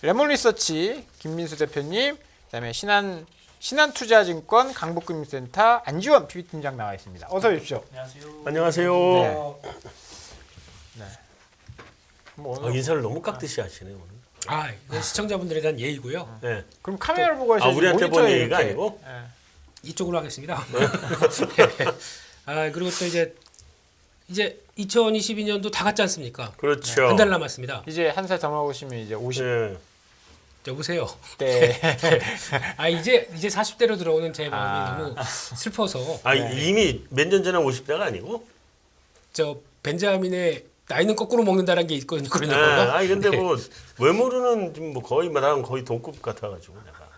레몬리서치 김민수 대표님, 그다음에 신한투자증권 강북금융센터 안지원 PB팀장 나와 있습니다. 어서 오십시오. 안녕하세요. 안녕하세요. 네. 뭐 인사를 너무 깍듯이 하시네요. 오늘. 이건 시청자분들에 대한 예의고요. 네. 그럼 카메라를 보고 하셔야지. 우리한테 본 모니터에 얘기가 이렇게. 아니고? 네. 이쪽으로 하겠습니다. 그리고 또 이제 2022년도 다 갔지 않습니까? 그렇죠. 한 달 남았습니다. 이제 한 살 더 먹으시면 이제 50대. 네. 여보세요. 이제 40대로 들어오는 제 마음이 너무 슬퍼서. 이미 몇 년 전에 50대가 아니고? 저 벤자민의 나이는 거꾸로 먹는다는 게 있거든요. 그런 네. 영화가. 근데 뭐 외모로는 지금 뭐 거의 나랑 거의 동급 같아가지고 내가.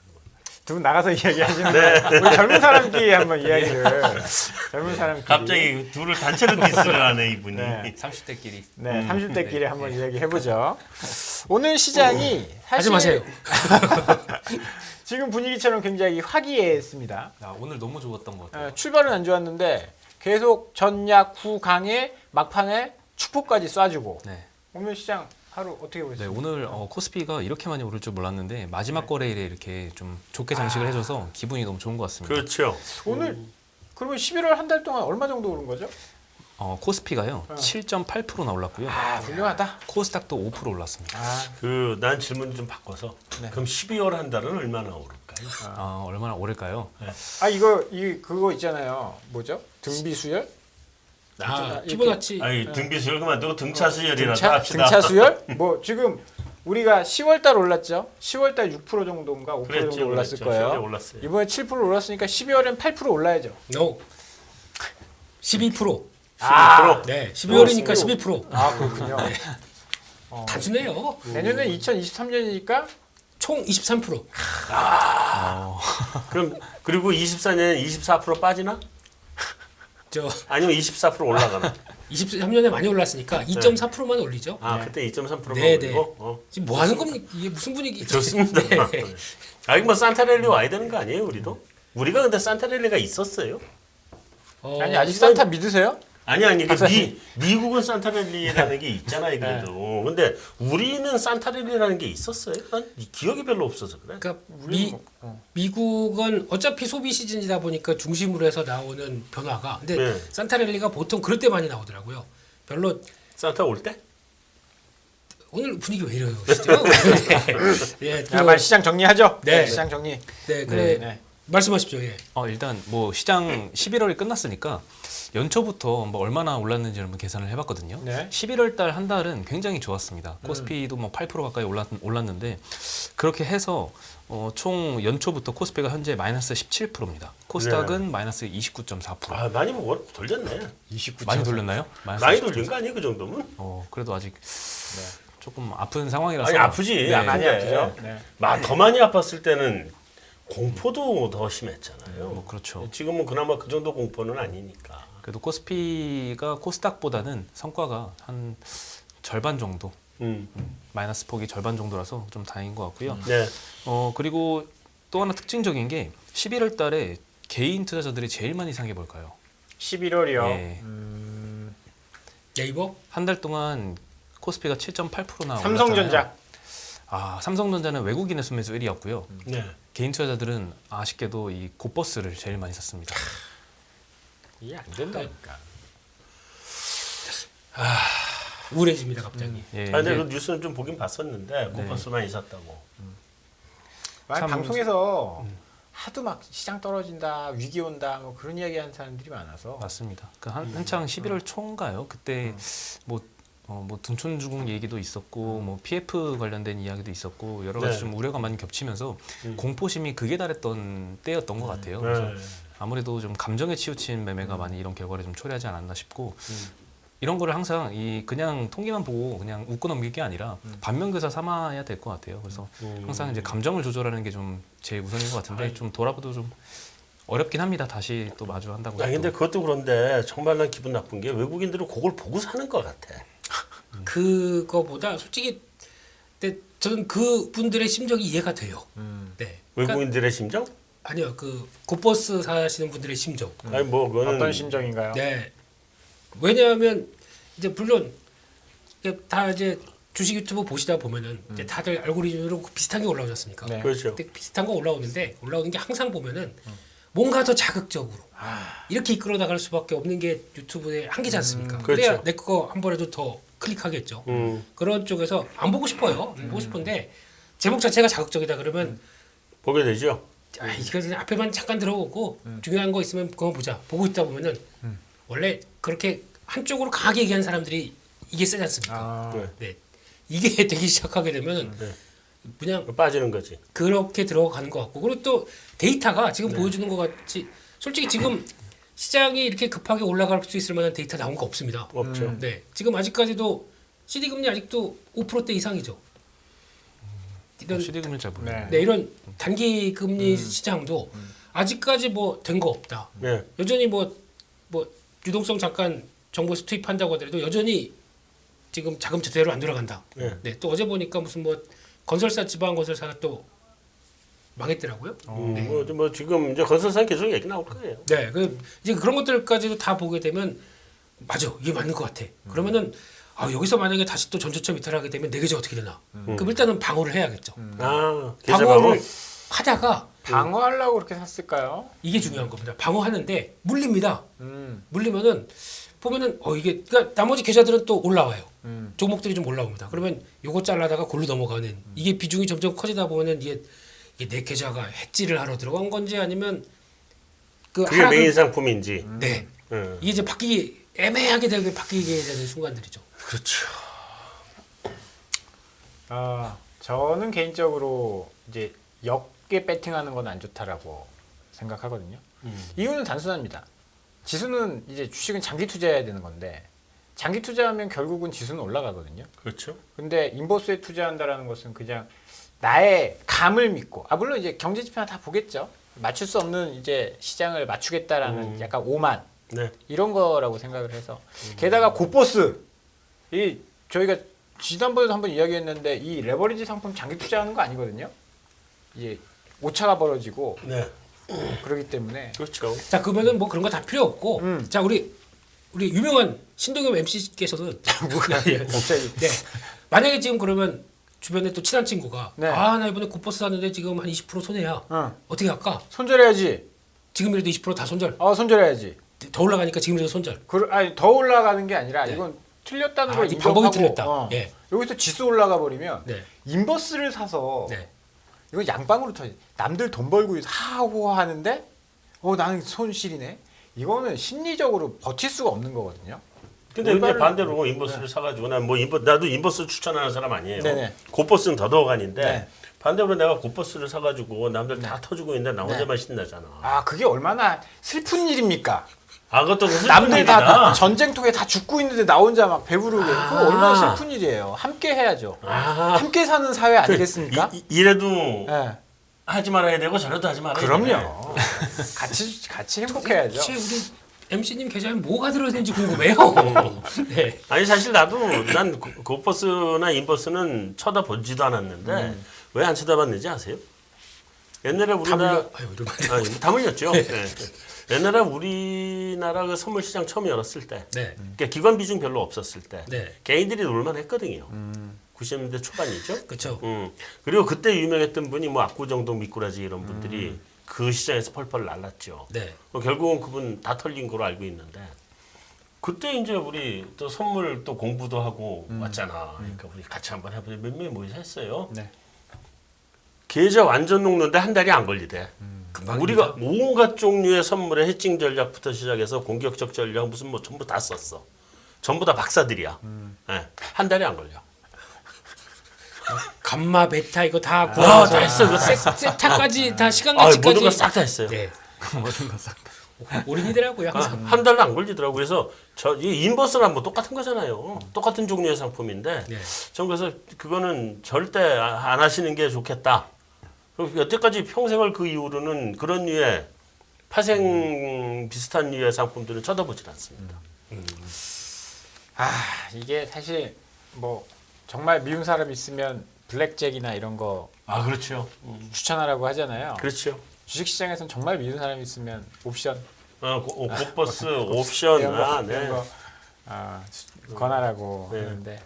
두 분 나가서 이야기하시는 거예요. 우리 젊은 사람끼리 한번 이야기를. 젊은 사람끼리. 갑자기 둘을 단체로 디스를 하네 이분이. 네. 30대끼리. 네, 30대끼리 한번 이야기해 보죠. 오늘 시장이 하지 사실 마세요. 지금 분위기처럼 굉장히 화기애애했습니다. 오늘 너무 좋았던 것 같아요. 출발은 안 좋았는데 계속 전약 후강에 막판에 축포까지 쏴주고 네. 오늘 시장 하루 어떻게 네, 보셨어요? 오늘 코스피가 이렇게 많이 오를 줄 몰랐는데 마지막 거래일에 이렇게 좀 좋게 장식을 해줘서 기분이 너무 좋은 것 같습니다. 그렇죠. 오늘 그러면 11월 한 달 동안 얼마 정도 오른 거죠? 코스피가요 7.8%나 올랐고요. 훌륭하다. 코스닥도 5% 올랐습니다. 난 질문 좀 바꿔서 네. 그럼 12월 한 달은 얼마나 오를까요? 얼마나 오를까요? 그거 있잖아요. 뭐죠? 등비 수열? 피보나치. 등비 수열 그만두고 등차 수열이라도 합시다. 등차 수열? 뭐 지금 우리가 10월 달 올랐죠? 10월 달 6% 정도인가 5% 그랬죠, 정도 올랐을 그랬죠. 거예요. 10월에 올랐어요. 이번에 7% 올랐으니까 12월엔 8% 올라야죠. No. 12%. 12%? 네. 12월이니까 12%. 그렇군요. 단순해요. 내년은 2023년이니까 총 23%. 그리고 24년에 24% 빠지나? 아니면 24% 올라가나? 23년에 많이 올랐으니까 2.4%만 올리죠. 그때 2.3%만 네네. 올리고? 지금 뭐 하는 겁니까? 이게 무슨 분위기? 좋습니다. 네. 이거 뭐 산타랠리 와야 되는 거 아니에요, 우리도? 우리가 근데 산타랠리가 있었어요? 아니 아직 산타 믿으세요? 아니 미국은 산타랠리라는 게 있잖아요, 그래도. 근데 우리는 산타랠리라는 게 있었어요? 난 기억이 별로 없어서 그래. 그러니까 미국은 어차피 소비 시즌이다 보니까 중심으로 해서 나오는 변화가. 근데 산타랠리가 보통 그럴 때 많이 나오더라고요. 별로 산타 올 때? 오늘 분위기 왜 이러시죠? 예, 빨리 시장 정리하죠. 네. 시장 정리. 네, 그래. 네. 말씀하십시오. 예. 일단 뭐 시장 11월이 끝났으니까 연초부터 뭐 얼마나 올랐는지 한번 계산을 해봤거든요. 네. 11월 달 한 달은 굉장히 좋았습니다. 코스피도 뭐 8% 가까이 올랐는데 그렇게 해서 총 연초부터 코스피가 현재 마이너스 17%입니다. 코스닥은 마이너스 29.4%. 많이 돌렸네. 29. 많이 돌렸나요? 많이 돌린 거 아니에요, 그 정도면? 그래도 아직 조금 아픈 상황이라서. 아니 아프지. 네. 많이 아프죠. 네. 더 많이 아팠을 때는 공포도 더 심했잖아요. 뭐 그렇죠. 지금은 그나마 그 정도 공포는 아니니까. 그래도 코스피가 코스닥보다는 성과가 한 절반 정도, 마이너스 폭이 절반 정도라서 좀 다행인 것 같고요. 네. 그리고 또 하나 특징적인 게 11월 달에 개인 투자자들이 제일 많이 산 게 뭘까요? 11월이요. 네. 네이버? 한 달 동안 코스피가 7.8%나 삼성전자. 삼성전자는 외국인의 순매수 1위였고요. 네. 개인 투자자들은 아쉽게도 이 고버스를 제일 많이 샀습니다. 이게 안 된다니까. 우울해집니다 갑자기. 근데 그 뉴스는 좀 보긴 봤었는데 고버스만 있었다고. 방송에서 하도 막 시장 떨어진다, 위기 온다, 뭐 그런 이야기하는 사람들이 많아서. 맞습니다. 한창 11월 초인가요? 그때 뭐 둔촌주공 얘기도 있었고 뭐 PF 관련된 이야기도 있었고 여러 가지 좀 우려가 많이 겹치면서 공포심이 극에 달했던 때였던 것 같아요. 그래서 아무래도 좀 감정에 치우친 매매가 많이 이런 결과를 좀 초래하지 않았나 싶고 이런 거를 항상 그냥 통계만 보고 그냥 웃고 넘길 게 아니라 반면교사 삼아야 될 것 같아요. 그래서 항상 이제 감정을 조절하는 게 좀 제일 우선인 것 같은데 좀 돌아봐도 좀 어렵긴 합니다. 다시 또 마주한다고. 근데 그것도 그런데 정말 난 기분 나쁜 게 외국인들은 그걸 보고 사는 것 같아. 그거보다 솔직히 근데 저는 그 분들의 심정이 이해가 돼요. 네. 외국인들의 심정? 아니요, 그 고버스 사시는 분들의 심정. 아니 뭐 그거는 어떤 심정인가요? 네. 왜냐하면 이제 물론 다 이제 주식 유튜브 보시다 보면은 이제 다들 알고리즘으로 비슷한 게 올라오지 않습니까? 네. 그렇죠. 근데 비슷한 거 올라오는데 올라오는 게 항상 보면은 뭔가 더 자극적으로 이렇게 이끌어 나갈 수밖에 없는 게 유튜브의 한계지 않습니까? 그렇죠. 그래야 내 거 한 번에도 더 클릭하겠죠. 그런 쪽에서 안 보고 싶어요. 안 보고 싶은데 제목 자체가 자극적이다 그러면 보게 되죠. 이거 그냥 앞에만 잠깐 들어오고 중요한 거 있으면 그거 보자. 보고 있다 보면은 원래 그렇게 한쪽으로 강하게 얘기하는 사람들이 이게 세지 않습니까? 아, 네. 네. 이게 되기 시작하게 되면 네. 그냥 빠지는 거지. 그렇게 들어가는 것 같고 그리고 또 데이터가 지금 보여주는 것 같이 솔직히 지금 시장이 이렇게 급하게 올라갈 수 있을 만한 데이터 나온 거 없습니다. 없죠. 네, 지금 아직까지도 CD 금리 아직도 5%대 이상이죠. 이런 CD 금리 잘 모르겠네요. 네. 네, 이런 단기 금리 시장도 아직까지 뭐 된 거 없다. 네. 여전히 뭐 유동성 잠깐 정부에서 투입한다고 하더라도 여전히 지금 자금 제대로 안 돌아간다. 네. 네, 또 어제 보니까 무슨 뭐 건설사 지방 건설사가 또 망했더라고요. 네. 뭐 지금 이제 건설사 계속 얘기 나올 거예요. 네, 이제 그런 것들까지도 다 보게 되면 맞아, 이게 맞는 것 같아. 그러면은 여기서 만약에 다시 또 전저점 이탈하게 되면 내 계좌 어떻게 되나? 그럼 일단은 방어를 해야겠죠. 아, 계좌 방어. 방어를 하다가 방어하려고 그렇게 샀을까요? 이게 중요한 겁니다. 방어하는데 물립니다. 음, 물리면은 보면은 이게 그러니까 나머지 계좌들은 또 올라와요. 음. 종목들이 좀 올라옵니다. 그러면 요거 잘라다가 골로 넘어가는 이게 비중이 점점 커지다 보면은 이게 내 계좌가 해지를 하러 들어간 건지 아니면 그 그게 메인 상품인지. 네 음. 이게 이제 바뀌기 애매하게 되게 바뀌게 되는 순간들이죠. 그렇죠. 저는 개인적으로 이제 역계 배팅하는 건 안 좋다라고 생각하거든요. 이유는 단순합니다. 지수는 이제 주식은 장기 투자해야 되는 건데 장기 투자하면 결국은 지수는 올라가거든요. 그렇죠. 근데 인버스에 투자한다라는 것은 그냥 나의 감을 믿고 물론 이제 경제 지표나 다 보겠죠. 맞출 수 없는 이제 시장을 맞추겠다라는 약간 오만 네. 이런 거라고 생각을 해서 게다가 고버스 이 저희가 지난번에도 한번 이야기했는데 이 레버리지 상품 장기 투자하는 거 아니거든요. 이게 오차가 벌어지고 네. 그렇기 때문에 그렇죠. 자 그러면은 뭐 그런 거 다 필요 없고 자 우리 유명한 신동엽 MC께서는 갑자기 네 만약에 지금 그러면 주변에 또 친한 친구가 네. 나 이번에 고버스 샀는데 지금 한 20% 손해야. 어떻게 할까? 손절해야지. 지금이라도 20%다 손절. 손절해야지. 더 올라가니까 지금이라도 손절. 더 올라가는 게 아니라 네. 이건 틀렸다는 이 걸 방법이 인정하고 틀렸다. 예. 여기서 지수 올라가 버리면 네. 인버스를 사서 네. 이건 양방으로 터지. 남들 돈 벌고 하고 하는데 나는 손실이네. 이거는 심리적으로 버틸 수가 없는 거거든요. 근데 이제 올바른- 반대로 인버스를 사가지고 나도 인버스 추천하는 사람 아니에요. 네네. 고버스는 더더욱아닌데 네. 반대로 내가 고버스를 사가지고 남들 다 터주고 있는데 나 혼자만 신나잖아. 그게 얼마나 슬픈 일입니까? 그것도 슬픈 남들 다 일이다. 전쟁통에 다 죽고 있는데 나 혼자 막 배부르게. 그거 얼마나 슬픈 일이에요. 함께 해야죠. 함께 사는 사회 아니겠습니까? 이래도 네. 하지 말아야 되고 저래도 하지 말아야 되고. 그럼요. 같이 행복해야죠. 도대체 우리 MC님 계좌에 뭐가 들어있는지 궁금해요. 네. 아니 사실 나도 난 고버스나 인버스는 쳐다보지도 않았는데 왜 안 쳐다봤는지 아세요? 옛날에 우리나라 이러면 다 물렸죠. 네. 옛날에 우리나라 그 선물 시장 처음 열었을 때, 네. 그러니까 기관 비중 별로 없었을 때, 네. 개인들이 놀만 했거든요. 90년대 초반이죠. 그렇죠. 그리고 그때 유명했던 분이 뭐 압구정동 미꾸라지 이런 분들이 그 시장에서 펄펄 날랐죠. 네. 결국은 그분 다 털린 거로 알고 있는데 그때 이제 우리 또 선물 또 공부도 하고 왔잖아. 그러니까 우리 같이 한번 해보자. 몇 명이 모여서 했어요. 네. 계좌 완전 녹는데 한 달이 안 걸리대. 금방입니다. 우리가 온갖 종류의 선물에 해칭 전략부터 시작해서 공격적 전략 무슨 뭐 전부 다 썼어. 전부 다 박사들이야. 네. 한 달이 안 걸려. 감마 베타 이거 다 구하고 다 했어. 그거 다 했어. 세타까지 다 시간까지까지 모든 걸 싹 다 했어요. 네. 모든 거 싹. 올인이더라고요. 항상. 한 달도 안 걸리더라고. 그래서 이 인버스랑 뭐 똑같은 거잖아요. 똑같은 종류의 상품인데 네. 전 그래서 그거는 절대 안 하시는 게 좋겠다. 그리고 여태까지 평생을 그 이후로는 그런 류의 파생 비슷한 류의 상품들은 쳐다보질 않습니다. 이게 사실 뭐 정말 미운 사람 있으면 블랙잭이나 이런 거 그렇죠. 추천하라고 하잖아요. 그렇죠. 주식시장에서는 정말 미운 사람 있으면 옵션 고버스 옵션 이런 거, 네. 이런 거 권하라고 네. 하는데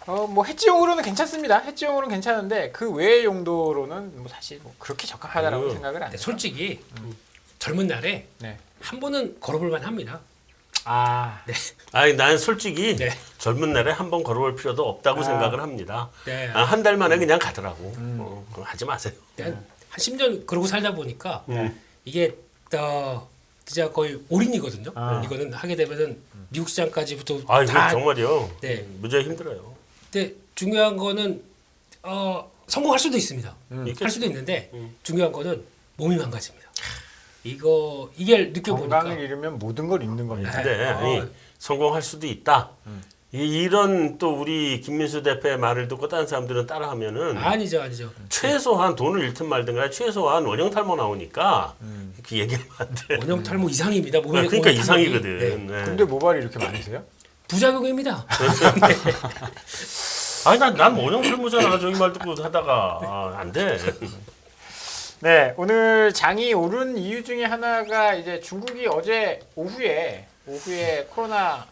뭐 해지용으로는 괜찮습니다. 해지용으로는 괜찮은데 그 외의 용도로는 뭐 사실 뭐 그렇게 적합하다라고 아유. 생각을 안 근데 해요. 솔직히 젊은 날에 네. 한 번은 걸어볼만 합니다. 아, 아니 난 솔직히 네. 젊은 날에 한번 걸어볼 필요도 없다고 생각을 합니다. 네. 한 달 만에 그냥 가더라고. 그럼 하지 마세요. 한 10년 그러고 살다 보니까 네. 이게 진짜 거의 올인이거든요. 아. 이거는 하게 되면은 미국 시장까지부터 아 이거 다. 정말요. 네. 무지하게 힘들어요. 근데 중요한 거는 성공할 수도 있습니다. 할 수도 있는데 중요한 거는 몸이 망가집니다. 이게 느껴보니까 건강을 잃으면 모든 걸 잃는 겁니다. 근데 아니 성공할 수도 있다. 이런 또 우리 김민수 대표의 말을 듣고 다른 사람들은 따라하면은 아니죠. 최소한 돈을 잃든 말든 간에 최소한 원형 탈모 나오니까 그 얘기하면 안 돼. 원형 탈모 이상입니다. 몸에 그러니까 몸에 탈모이. 이상이거든. 네. 네. 근데 모발이 이렇게 많으세요? 부작용입니다. 아니 난 원형 탈모잖아. 저기 말 듣고 하다가 안 돼. 네, 오늘 장이 오른 이유 중에 하나가 이제 중국이 어제 오후에 코로나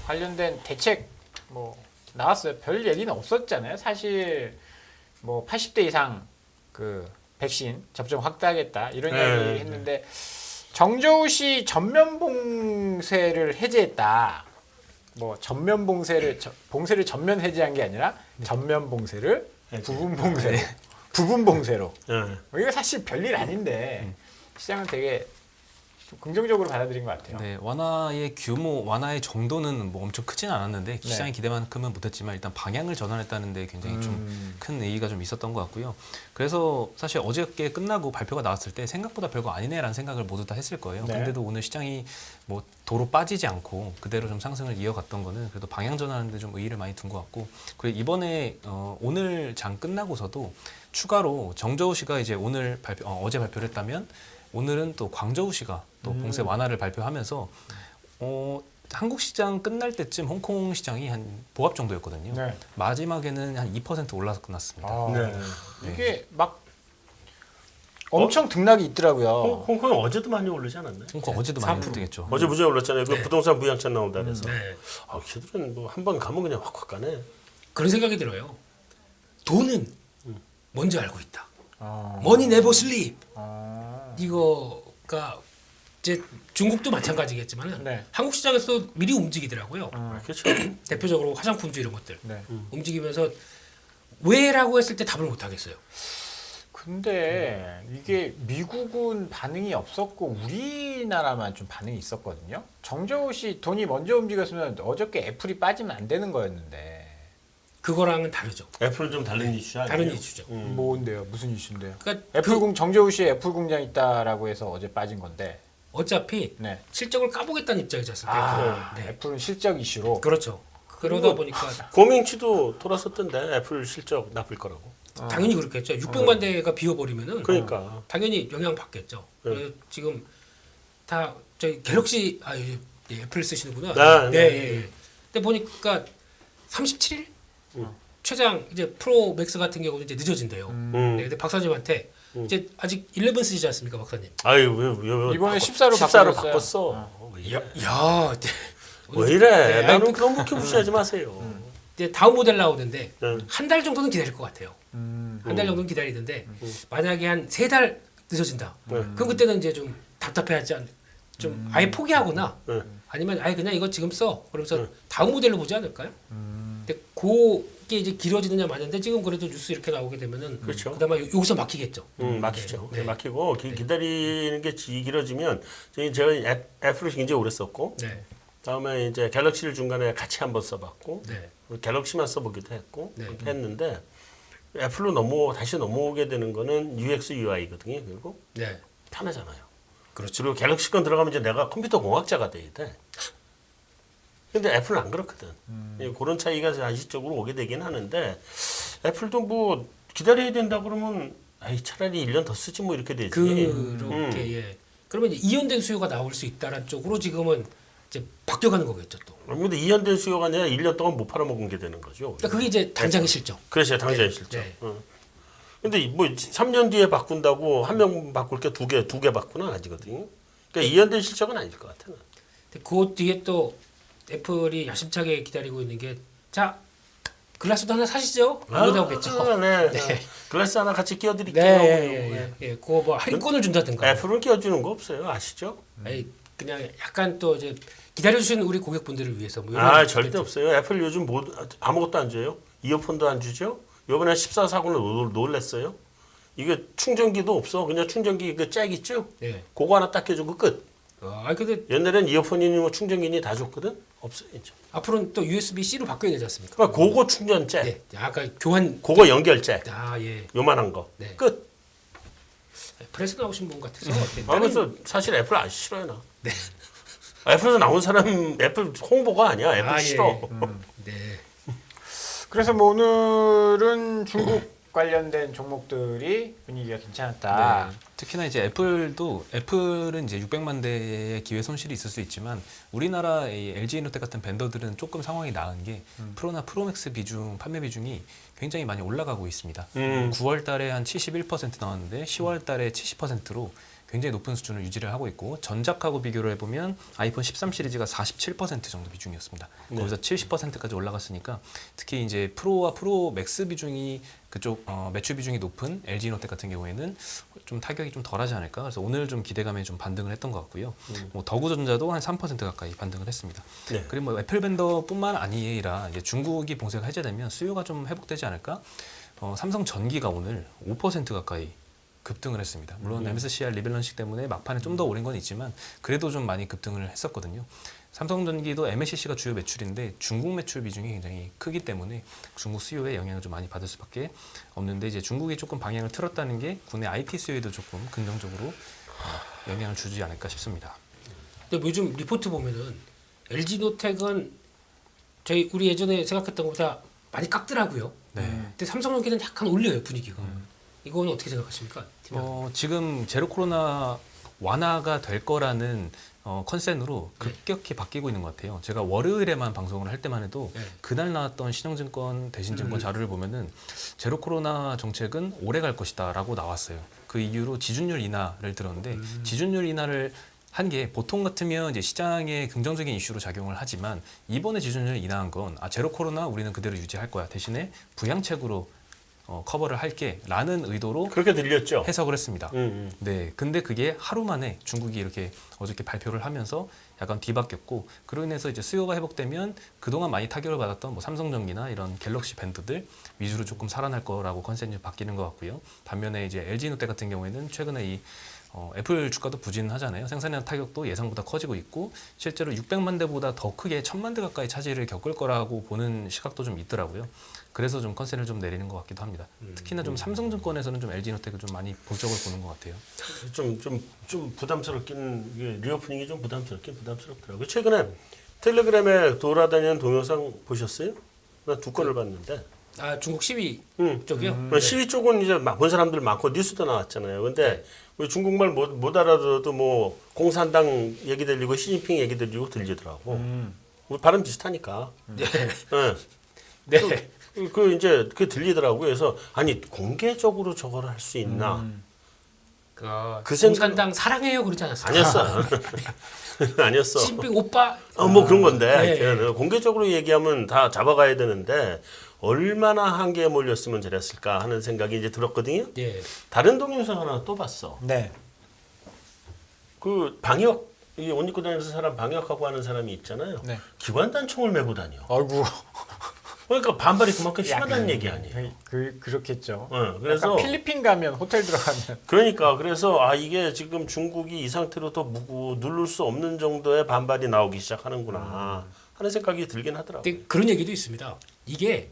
관련된 대책 뭐 나왔어요. 별 얘기는 없었잖아요. 사실 뭐 80대 이상 그 백신 접종 확대하겠다 이런 이야기 했는데 정저우시 전면 봉쇄를 해제했다. 뭐 전면 봉쇄를 전면 해제한 게 아니라 전면 봉쇄를 부분 봉쇄로 부분 봉쇄로. 네. 이거 사실 별일 아닌데 시장은 되게 좀 긍정적으로 받아들인 것 같아요. 네, 완화의 규모, 완화의 정도는 뭐 엄청 크진 않았는데 시장의 기대만큼은 못했지만 일단 방향을 전환했다는 데 굉장히 좀 큰 의의가 좀 있었던 것 같고요. 그래서 사실 어저께 끝나고 발표가 나왔을 때 생각보다 별거 아니네라는 생각을 모두 다 했을 거예요. 네. 근데도 오늘 시장이 뭐 도로 빠지지 않고 그대로 좀 상승을 이어갔던 거는 그래도 방향 전환하는 데 좀 의의를 많이 둔 것 같고, 그리고 이번에 오늘 장 끝나고서도 추가로 정저우시가 이제 오늘 어제 발표를 했다면 오늘은 또 광저우시가 또 봉쇄 완화를 발표하면서 한국 시장 끝날 때쯤 홍콩 시장이 한 보합 정도였거든요. 네. 마지막에는 한 2% 올라서 끝났습니다. 아, 네. 이게 막 엄청 등락이 있더라고요. 홍콩이 어제도 많이 오르지 않았나요? 홍콩 어제도 많이 4%. 급등했죠. 어제 무지하게 올랐잖아요. 그 네. 부동산 부양책 나온다 그래서. 네. 걔들은 뭐 한 번 가면 그냥 확확 가네. 그런 생각이 들어요. 돈은 뭔지 알고 있다. 아, 머니 네버 슬립. 아, 이거가 이제 중국도 마찬가지겠지만 네. 한국 시장에서 미리 움직이더라고요. 그렇죠. 대표적으로 화장품주 이런 것들 네. 움직이면서 왜라고 했을 때 답을 못 하겠어요. 근데 이게 미국은 반응이 없었고 우리나라만 좀 반응이 있었거든요. 정저우시 돈이 먼저 움직였으면 어저께 애플이 빠지면 안 되는 거였는데. 그거랑은 다르죠. 애플은 좀 다른 이슈 아니에요? 다른 이슈죠. 뭔데요? 무슨 이슈인데요? 그러니까 애플 정저우시에 애플 공장 있다라고 해서 어제 빠진 건데. 어차피 네. 실적을 까보겠다는 입장이지 않습니까? 아, 네. 애플은 실적 이슈로. 그렇죠. 그러다 보니까 고명치도 돌았었던데 애플 실적 나쁠 거라고. 당연히 그렇겠죠. 600만 대가 비어버리면은 그러니까. 당연히 영향 받겠죠. 네. 그래서 지금 다 저희 갤럭시 애플 쓰시는구나. 네, 네. 예. 근데 보니까 37일 최장 이제 프로 맥스 같은 경우는 이제 늦어진대요. 네, 근데 박사님한테 이제 아직 11 쓰시지 않습니까, 박사님? 아유 왜 이번에 14로 14로 바꿨어요. 바꿨어. 왜 이래? 야, 왜 이래? 네, 나는 아니, 그런 거 무시하지 마세요. 이제 다음 모델 나오는데 네. 한 달 정도는 기다릴 것 같아요. 한 달 정도는 기다리는데 만약에 한 3달 늦어진다. 그럼 그때는 이제 좀 답답해하지 않, 좀 아예 포기하거나 네. 아니면 아예 그냥 이거 지금 써. 그러면서 다음 모델로 보지 않을까요? 근데 그게 이제 길어지느냐 마냐인데 지금 그래도 뉴스 이렇게 나오게 되면은 그렇죠. 그나마 여기서 막히겠죠. 막히죠. 네. 막히고 기다리는 게 길어지면 제가 애플을 굉장히 오래 썼고 네, 다음에 이제 갤럭시를 중간에 같이 한번 써봤고 네, 갤럭시만 써보기도 했고 네. 그렇게 했는데 애플로 다시 넘어오게 되는 거는 UX UI거든요. 그리고 네. 편하잖아요. 그렇죠. 그리고 갤럭시 건 들어가면 이제 내가 컴퓨터 공학자가 돼야 돼. 근데 애플은 안 그렇거든. 그런 차이가 사실적으로 오게 되긴 하는데 애플도 뭐 기다려야 된다 그러면 차라리 1년 더 쓰지 뭐 이렇게 되지. 그렇게 예. 그러면 이제 이연된 수요가 나올 수 있다는 쪽으로 지금은 이제 바뀌어가는 거겠죠 또. 근데 이연된 수요가 아니라 1년 동안 못 팔아먹은 게 되는 거죠. 그러니까 그게 이제 당장의 실적. 그렇죠. 당장의 네. 실적. 네. 근데 뭐 3년 뒤에 바꾼다고 한 명 바꿀 게 두 개 바꾸는 아니거든요. 그러니까 이연된 실적은 아닐 것 같아요. 근데 그 뒤에 또 애플이 야심차게 기다리고 있는 게 자 글라스도 하나 사시죠? 이거 나오겠죠. 네. 글라스 하나 같이 끼워드릴게요. 네, 그거 뭐 할인권을 준다든가. 애플은 끼워주는 거 없어요, 아시죠? 아니, 그냥 약간 또 이제 기다려주시는 우리 고객분들을 위해서 뭐 이런 절대 없어요. 애플 요즘 아무것도 안 줘요. 이어폰도 안 주죠. 요번에 14 사고는 놀랬어요. 이게 충전기도 없어. 그냥 충전기 그 잭 있죠? 네. 그거 하나 딱 껴주고 끝. 근데 옛날엔 이어폰이니 뭐 충전기니 다 줬거든. 없어요 이제. 앞으로는 또 USB-C로 바뀌어야 되지 않습니까? 그러니까 그거 충전 잭. 네. 아까 교환. 그거 연결 잭. 예. 요만한 거. 네. 끝. 프레스 나오신 분 같아서. 그래서 사실 애플 안 싫어요 나. 네. 애플에서 나온 사람 애플 홍보가 아니야. 애플 싫어. 네. 그래서 뭐 오늘은 중국 관련된 종목들이 분위기가 괜찮았다. 네. 특히나 이제 애플은 이제 600만 대의 기회 손실이 있을 수 있지만 우리나라 LG 이노텍 같은 벤더들은 조금 상황이 나은 게 프로나 프로맥스 판매 비중이 굉장히 많이 올라가고 있습니다. 9월 달에 한 71% 나왔는데 10월 달에 70%로 굉장히 높은 수준을 유지를 하고 있고 전작하고 비교를 해보면 아이폰 13 시리즈가 47% 정도 비중이었습니다. 거기서 70%까지 올라갔으니까 특히 이제 프로와 프로 맥스 비중이 그쪽 매출 비중이 높은 LG 이노텍 같은 경우에는 좀 타격이 좀 덜하지 않을까. 그래서 오늘 좀 기대감에 좀 반등을 했던 것 같고요. 뭐 더구전자도 한 3% 가까이 반등을 했습니다. 네. 그리고 뭐 애플 벤더뿐만 아니라 이제 중국이 봉쇄가 해제되면 수요가 좀 회복되지 않을까. 삼성 전기가 오늘 5% 가까이 급등을 했습니다. 물론 MSCI 리밸런싱 때문에 막판에 좀 더 오른 건 있지만 그래도 좀 많이 급등을 했었거든요. 삼성전기도 MLCC가 주요 매출인데 중국 매출 비중이 굉장히 크기 때문에 중국 수요에 영향을 좀 많이 받을 수밖에 없는데 이제 중국이 조금 방향을 틀었다는 게 국내 IP 수요에도 조금 긍정적으로 영향을 주지 않을까 싶습니다. 근데 뭐 요즘 리포트 보면은 LG노텍은 우리 예전에 생각했던 것보다 많이 깎더라고요. 네. 근데 삼성전기는 약간 올려요 분위기가. 이거는 어떻게 생각하십니까? 지금 제로 코로나 완화가 될 거라는 컨센으로 급격히 바뀌고 있는 것 같아요. 제가 월요일에만 방송을 할 때만 해도 그날 나왔던 신영증권, 대신증권 자료를 보면은 제로 코로나 정책은 오래 갈 것이다라고 나왔어요. 그 이유로 지준율 인하를 들었는데 지준율 인하를 한 게 보통 같으면 이제 시장에 긍정적인 이슈로 작용을 하지만 이번에 지준율 인하한 건 제로 코로나 우리는 그대로 유지할 거야. 대신에 부양책으로 커버를 할게라는 의도로 그렇게 들렸죠. 해석을 했습니다. 네, 근데 그게 하루 만에 중국이 이렇게 어저께 발표를 하면서 약간 뒤바뀌었고 그로 인해서 이제 수요가 회복되면 그동안 많이 타격을 받았던 뭐 삼성전기나 이런 갤럭시 밴드들 위주로 조금 살아날 거라고 컨센이 바뀌는 것 같고요. 반면에 이제 LG노텍 같은 경우에는 최근에 이 애플 주가도 부진하잖아요. 생산량 타격도 예상보다 커지고 있고 실제로 600만 대보다 더 크게 1000만 대 가까이 차질을 겪을 거라고 보는 시각도 좀 있더라고요. 그래서 좀 컨센을 좀 내리는 것 같기도 합니다. 특히나 좀 삼성증권에서는 좀 LG노텍을 좀 많이 볼적으로 보는 것 같아요. 좀 부담스럽긴 이게 리오프닝이 좀 부담스럽더라고요. 최근에 텔레그램에 돌아다니는 동영상 보셨어요? 나 2건을 봤는데. 중국 시위 쪽이요? 시위 쪽은 이제 본 사람들 많고 뉴스도 나왔잖아요. 근데 왜 중국말 못 알아들어도 뭐 공산당 얘기 들리고 시진핑 얘기 들리고 들리더라고. 우리 발음 비슷하니까. 네. 네. 그 이제 그 들리더라고요. 그래서 아니 공개적으로 저걸 할 수 있나? 그 공산당 사랑해요 그러지 않았어요? 아니었어. 아니었어. 시진핑 오빠. 뭐 그런 건데 네. 공개적으로 얘기하면 다 잡아가야 되는데 얼마나 한계에 몰렸으면 저랬을까 하는 생각이 이제 들었거든요. 예. 다른 동영상 하나 또 봤어. 네. 그 방역 이 옷 입고 다니면서 사람 방역하고 하는 사람이 있잖아요. 네. 기관단총을 메고 다녀. 아이고. 그러니까 반발이 그만큼 심하다는 얘기 아니에요. 그렇겠죠. 그래서 약간 필리핀 가면 호텔 들어가면 그래서 이게 지금 중국이 이 상태로 더 무고 누를 수 없는 정도의 반발이 나오기 시작하는구나 하는 생각이 들긴 하더라고요. 근데 그런 얘기도 있습니다. 이게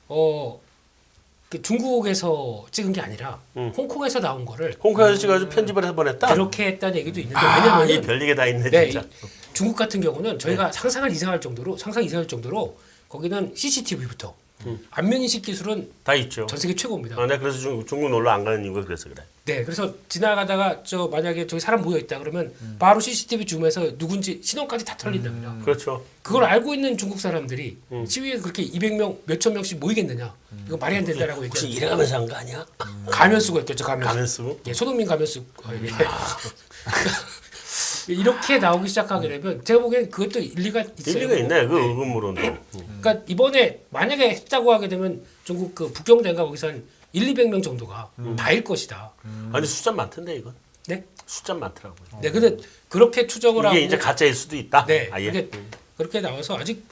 그 중국에서 찍은 게 아니라 홍콩에서 나온 거를 홍콩 아저씨가 아주 편집을 해서 보냈다. 그렇게 했다는 얘기도 있는데 왜냐면 이 별리게 다 있네 네, 진짜. 중국 같은 경우는 저희가 상상 이상할 정도로 거기는 CCTV부터 안면 인식 기술은 다 있죠. 전 세계 최고입니다. 내가 그래서 중국 놀러 안 가는 이유가 그래서 그래. 네, 그래서 지나가다가 만약에 저기 사람 모여 있다 그러면 바로 CCTV 줌에서 누군지 신원까지 다 털린답니다. 그렇죠. 그걸 알고 있는 중국 사람들이 시위에 그렇게 200명, 몇천 명씩 모이겠느냐? 이거 말이 안 된다라고 혹시 얘기해요. 이래가면서 한 거 아니야? 가면 쓰고 했겠죠, 가면. 가면 쓰고? 예, 손흥민 가면 쓰고. 예. 이렇게 나오기 시작하게 되면 제가 보기엔 그것도 일리가 있어요. 일리가 있네. 그 의금으로도. 그러니까 이번에 만약에 했다고 하게 되면 중국 그 북경대인가 거기서 한 200명 정도가 다일 것이다. 아니 숫자 많던데 이건. 네? 숫자 많더라고요. 네, 근데 그렇게 추정을 하고 이게 이제 가짜일 수도 있다. 네, 아예. 이게 그렇게 나와서 아직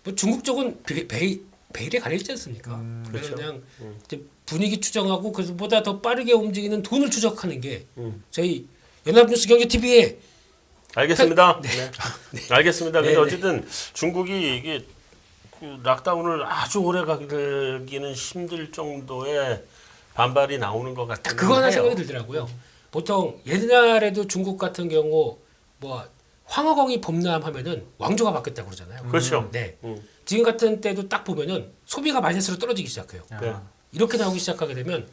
뭐 중국 쪽은 베일에 가려있지 않습니까? 그래서 그렇죠. 그냥 이제 분위기 추정하고 그보다 더 빠르게 움직이는 돈을 추적하는 게 저희 연합뉴스 경제TV의 알겠습니다. 네. 알겠습니다. 근데 네, 네. 어쨌든 중국이 이게 그 락다운을 아주 오래 가기는 힘들 정도의 반발이 나오는 것 같아요. 그거 하나 생각이 들더라고요. 보통 옛날에도 중국 같은 경우 뭐 황허공이 범람하면은 왕조가 바뀌었다고 그러잖아요. 그렇죠. 네. 음. 지금 같은 때도 딱 보면은 소비가 마이너스로 떨어지기 시작해요. 네. 이렇게 나오기 시작하게 되면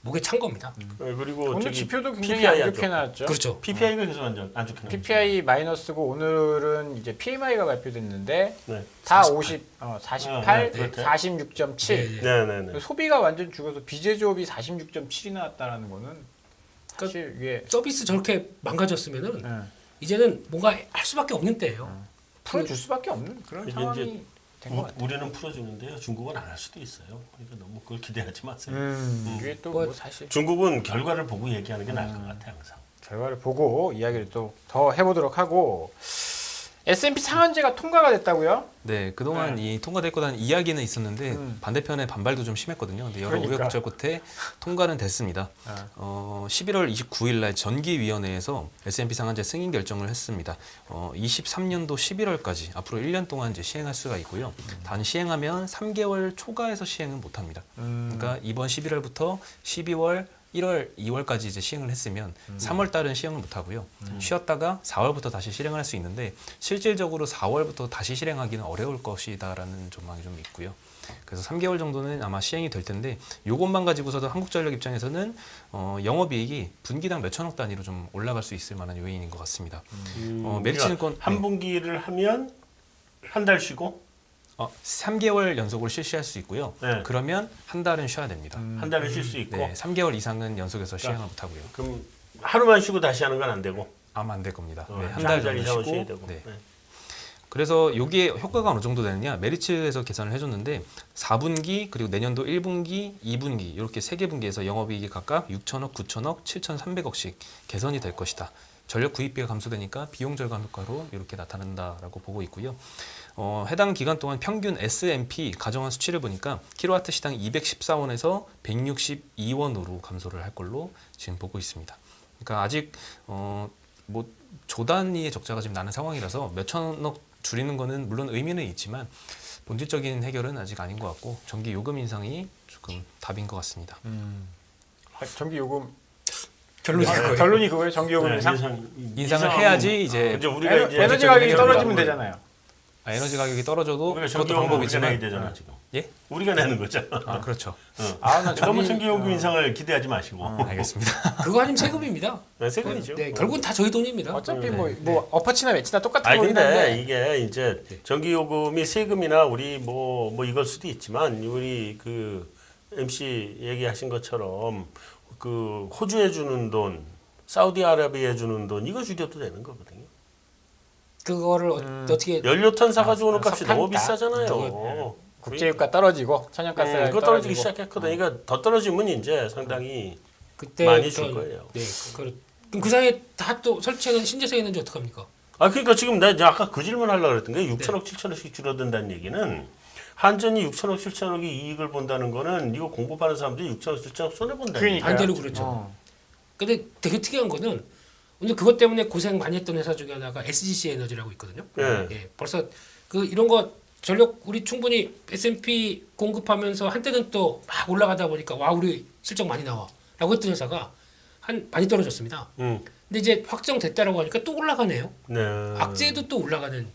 목에 찬 겁니다. 그리고 오늘 저기 지표도 굉장히 PPI 안 좋게 안 나왔죠. 그렇죠. PPI가 계속 안 좋게 나왔죠. PPI 마이너스고 오늘은 이제 PMI가 발표됐는데 네. 다 48, 네, 네. 46.7. 네, 네네네. 소비가 완전 죽어서 비제조업이 46.7이 나왔다는 거는 사실 이게 서비스 저렇게 망가졌으면은 네, 이제는 뭔가 할 수밖에 없는 때예요. 풀어줄 수밖에 없는 그런 이게 상황이 이제 된 것 같아요. 우리는 풀어주는데요. 중국은 안 할 수도 있어요. 그러니까 너무 그걸 기대하지 마세요. 이게 또 뭐 뭐 사실 중국은 결과를 보고 얘기하는 게 나을 것 같아요. 항상. 결과를 보고 이야기를 또 더 해보도록 하고 S&P 상한제가 통과가 됐다고요? 네, 그동안 이 통과될 거라는 이야기는 있었는데 반대편에 반발도 좀 심했거든요. 근데 여러 그러니까. 우여곡절 끝에 통과는 됐습니다. 11월 29일 날 전기위원회에서 S&P 상한제 승인 결정을 했습니다. 23년도 11월까지 앞으로 1년 동안 이제 시행할 수가 있고요. 단 시행하면 3개월 초과해서 시행은 못합니다. 그러니까 이번 11월부터 12월 1월, 2월까지 이제 시행을 했으면 3월 달은 시행을 못 하고요. 쉬었다가 4월부터 다시 실행을 할 수 있는데 실질적으로 4월부터 다시 실행하기는 어려울 것이다라는 전망이 좀 있고요. 그래서 3개월 정도는 아마 시행이 될 텐데 이것만 가지고서도 한국전력 입장에서는 영업이익이 분기당 몇천억 단위로 좀 올라갈 수 있을 만한 요인인 것 같습니다. 메리츠증권 한 분기를 하면 한 달 쉬고 3개월 연속으로 실시할 수 있고요. 네. 그러면 한 달은 쉬어야 됩니다. 한 달을 쉴 수 있고 네, 3개월 이상은 연속해서 시행을 못 하고요. 그럼 하루만 쉬고 다시 하는 건 안 되고 아마 안 될 겁니다. 네, 한 한 달 달 정도 이상은 쉬어야 쉬고. 되고. 네. 네. 그래서 여기에 효과가 어느 정도 되느냐? 메리츠에서 계산을 해줬는데 4분기 그리고 내년도 1분기, 2분기 이렇게 세 개 분기에서 영업이익이 각각 6천억, 9천억, 7,300억씩 개선이 될 것이다. 전력 구입비가 감소되니까 비용 절감 효과로 이렇게 나타난다라고 보고 있고요. 해당 기간 동안 평균 S&P 가정한 수치를 보니까 킬로와트 시당 214원에서 162원으로 감소를 할 걸로 지금 보고 있습니다. 그러니까 아직 뭐 조 단위의 적자가 지금 나는 상황이라서 몇천억 줄이는 거는 물론 의미는 있지만 본질적인 해결은 아직 아닌 것 같고 전기 요금 인상이 조금 답인 것 같습니다. 전기 요금 결론이 그거예요. 결론이 그거예요. 전기 요금 네, 인상. 인상을 해야지 이제 이제 우리가 이제 에너지 가격이 떨어지면 되잖아요. 에너지 가격이 떨어져도 우리가 그것도 전기요금 우리가 방법이지만 내야 되잖아 지금. 예? 우리가 내는 거잖아. 아 그렇죠. 나 너무 전기요금 인상을 기대하지 마시고. 알겠습니다. 그거 아니면 세금입니다. 네, 세금이죠. 네, 결국은 다 저희 돈입니다. 어차피 뭐 어퍼치나 매치나 똑같은 아니 거긴 근데 한데 이게 이제 전기요금이 세금이나 우리 뭐 이걸 수도 있지만 우리 그 MC 얘기하신 것처럼 그 호주에 주는 돈, 사우디아라비아에 주는 돈 이거 줄여도 되는 거거든요. 그거를 어떻게 연료탄 사가지고 오는 값이 석탄이다. 너무 비싸잖아요. 저거, 국제유가 떨어지고 천연가스 그거 떨어지기 시작했거든. 그러니까 더 떨어지면 이제 상당히 그때 많이 줄 거예요. 네, 그럼 그 사이에 다 또 설치해놓은 신재생 있는지 어떡합니까? 아 그러니까 지금 내가 이제 아까 그 질문 하려고 그랬던 게 6천억 7천억씩 줄어든다는 얘기는 한전이 6천억 7천억이 이익을 본다는 거는 이거 공급하는 사람들이 6천억 7천억 손해 본다는 그러니까요. 얘기야. 반대로 그렇죠. 근데 되게 특이한 거는 오늘 그것 때문에 고생 많이 했던 회사 중에 하나가 SGC 에너지라고 있거든요. 예. 예, 벌써 그 이런 거 전력 우리 충분히 S&P 공급하면서 한때는 또 막 올라가다 보니까 와 우리 실적 많이 나와라고 했던 회사가 많이 떨어졌습니다. 근데 이제 확정됐다라고 하니까 또 올라가네요. 네. 악재도 또 올라가는.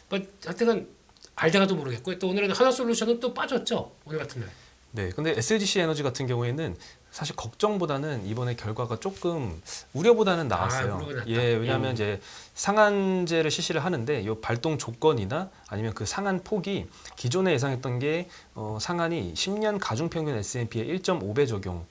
뭐 하여튼 알다가도 모르겠고 또 오늘은 하나솔루션은 또 빠졌죠. 오늘 같은 날. 네, 근데 SGC 에너지 같은 경우에는 사실 걱정보다는 이번에 결과가 조금 우려보다는 나았어요. 우려가 낫다. 예, 왜냐하면 이제 상한제를 실시를 하는데 이 발동 조건이나 아니면 그 상한 폭이 기존에 예상했던 게 상한이 10년 가중평균 S&P의 1.5배 적용.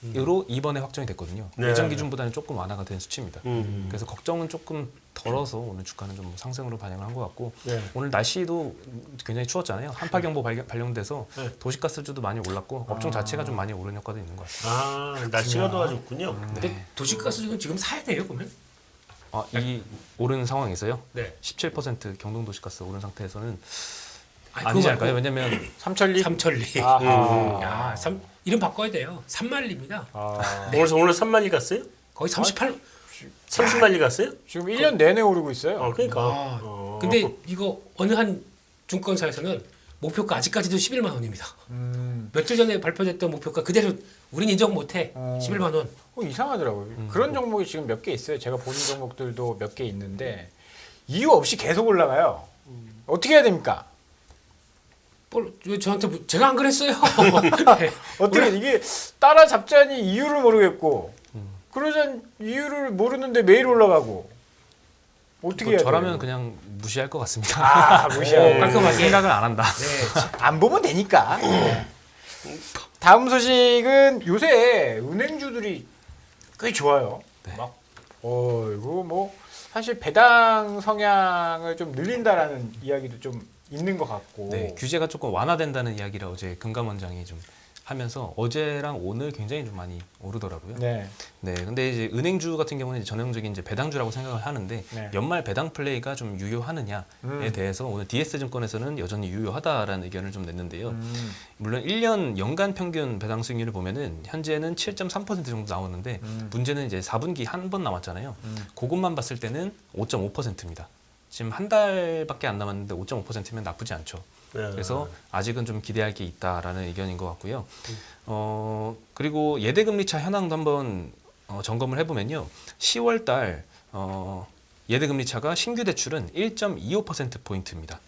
이번에 확정이 됐거든요. 네. 예전 기준보다는 조금 완화가 된 수치입니다. 음. 그래서 걱정은 조금 덜어서 오늘 주가는 좀 상승으로 반영을 한 것 같고 네. 오늘 날씨도 굉장히 추웠잖아요. 한파경보 발령돼서 네. 도시가스주도 많이 올랐고 업종 자체가 좀 많이 오른 효과도 있는 것 같습니다. 아, 날씨가 도와줬군요. 근데 도시가스는 지금 사야 돼요, 그러면? 이 오른 상황에서요. 네. 17% 경동도시가스 오른 상태에서는 아니, 아니지 그거 않을까요? 말고 왜냐면 삼천리. 삼천리. 아하. 야, 이름 바꿔야 돼요. 삼만리입니다. 아, 오늘 3만리 갔어요? 거의 38. 30만리 갔어요? 지금 1년 내내 오르고 있어요. 그러니까. 아, 근데 이거 어느 한 증권사에서는 목표가 아직까지도 11만 원입니다. 며칠 전에 발표됐던 목표가 그대로 우린 인정 못해. 11만 원. 이상하더라고요. 그런 종목이 지금 몇 개 있어요. 제가 보는 종목들도 몇 개 있는데 이유 없이 계속 올라가요. 어떻게 해야 됩니까? 왜 저한테 제가 안 그랬어요? 네. 어떻게 이게 따라잡자니 이유를 모르겠고 그러자 이유를 모르는데 매일 올라가고 어떻게 해야 돼요? 저라면 그냥 무시할 것 같습니다. 무시하고 깔끔하게. 생각을 안 한다. 네. 안 보면 되니까. 다음 소식은 요새 은행주들이 꽤 좋아요. 막 이거 뭐 사실 배당 성향을 좀 늘린다라는 이야기도 좀 있는 것 같고. 네, 규제가 조금 완화된다는 이야기를 어제 금감원장이 좀 하면서 어제랑 오늘 굉장히 좀 많이 오르더라고요. 네. 네, 근데 이제 은행주 같은 경우는 이제 전형적인 이제 배당주라고 생각을 하는데 네. 연말 배당 플레이가 좀 유효하느냐에 대해서 오늘 DS증권에서는 여전히 유효하다라는 의견을 좀 냈는데요. 물론 1년 연간 평균 배당 수익률을 보면은 현재는 7.3% 정도 나오는데 문제는 이제 4분기 한 번 남았잖아요. 그것만 봤을 때는 5.5%입니다. 지금 한 달밖에 안 남았는데 5.5%면 나쁘지 않죠. 네. 그래서 아직은 좀 기대할 게 있다라는 의견인 것 같고요. 그리고 예대금리차 현황도 한번 점검을 해보면요. 10월달 예대금리차가 신규 대출은 1.25% 포인트입니다.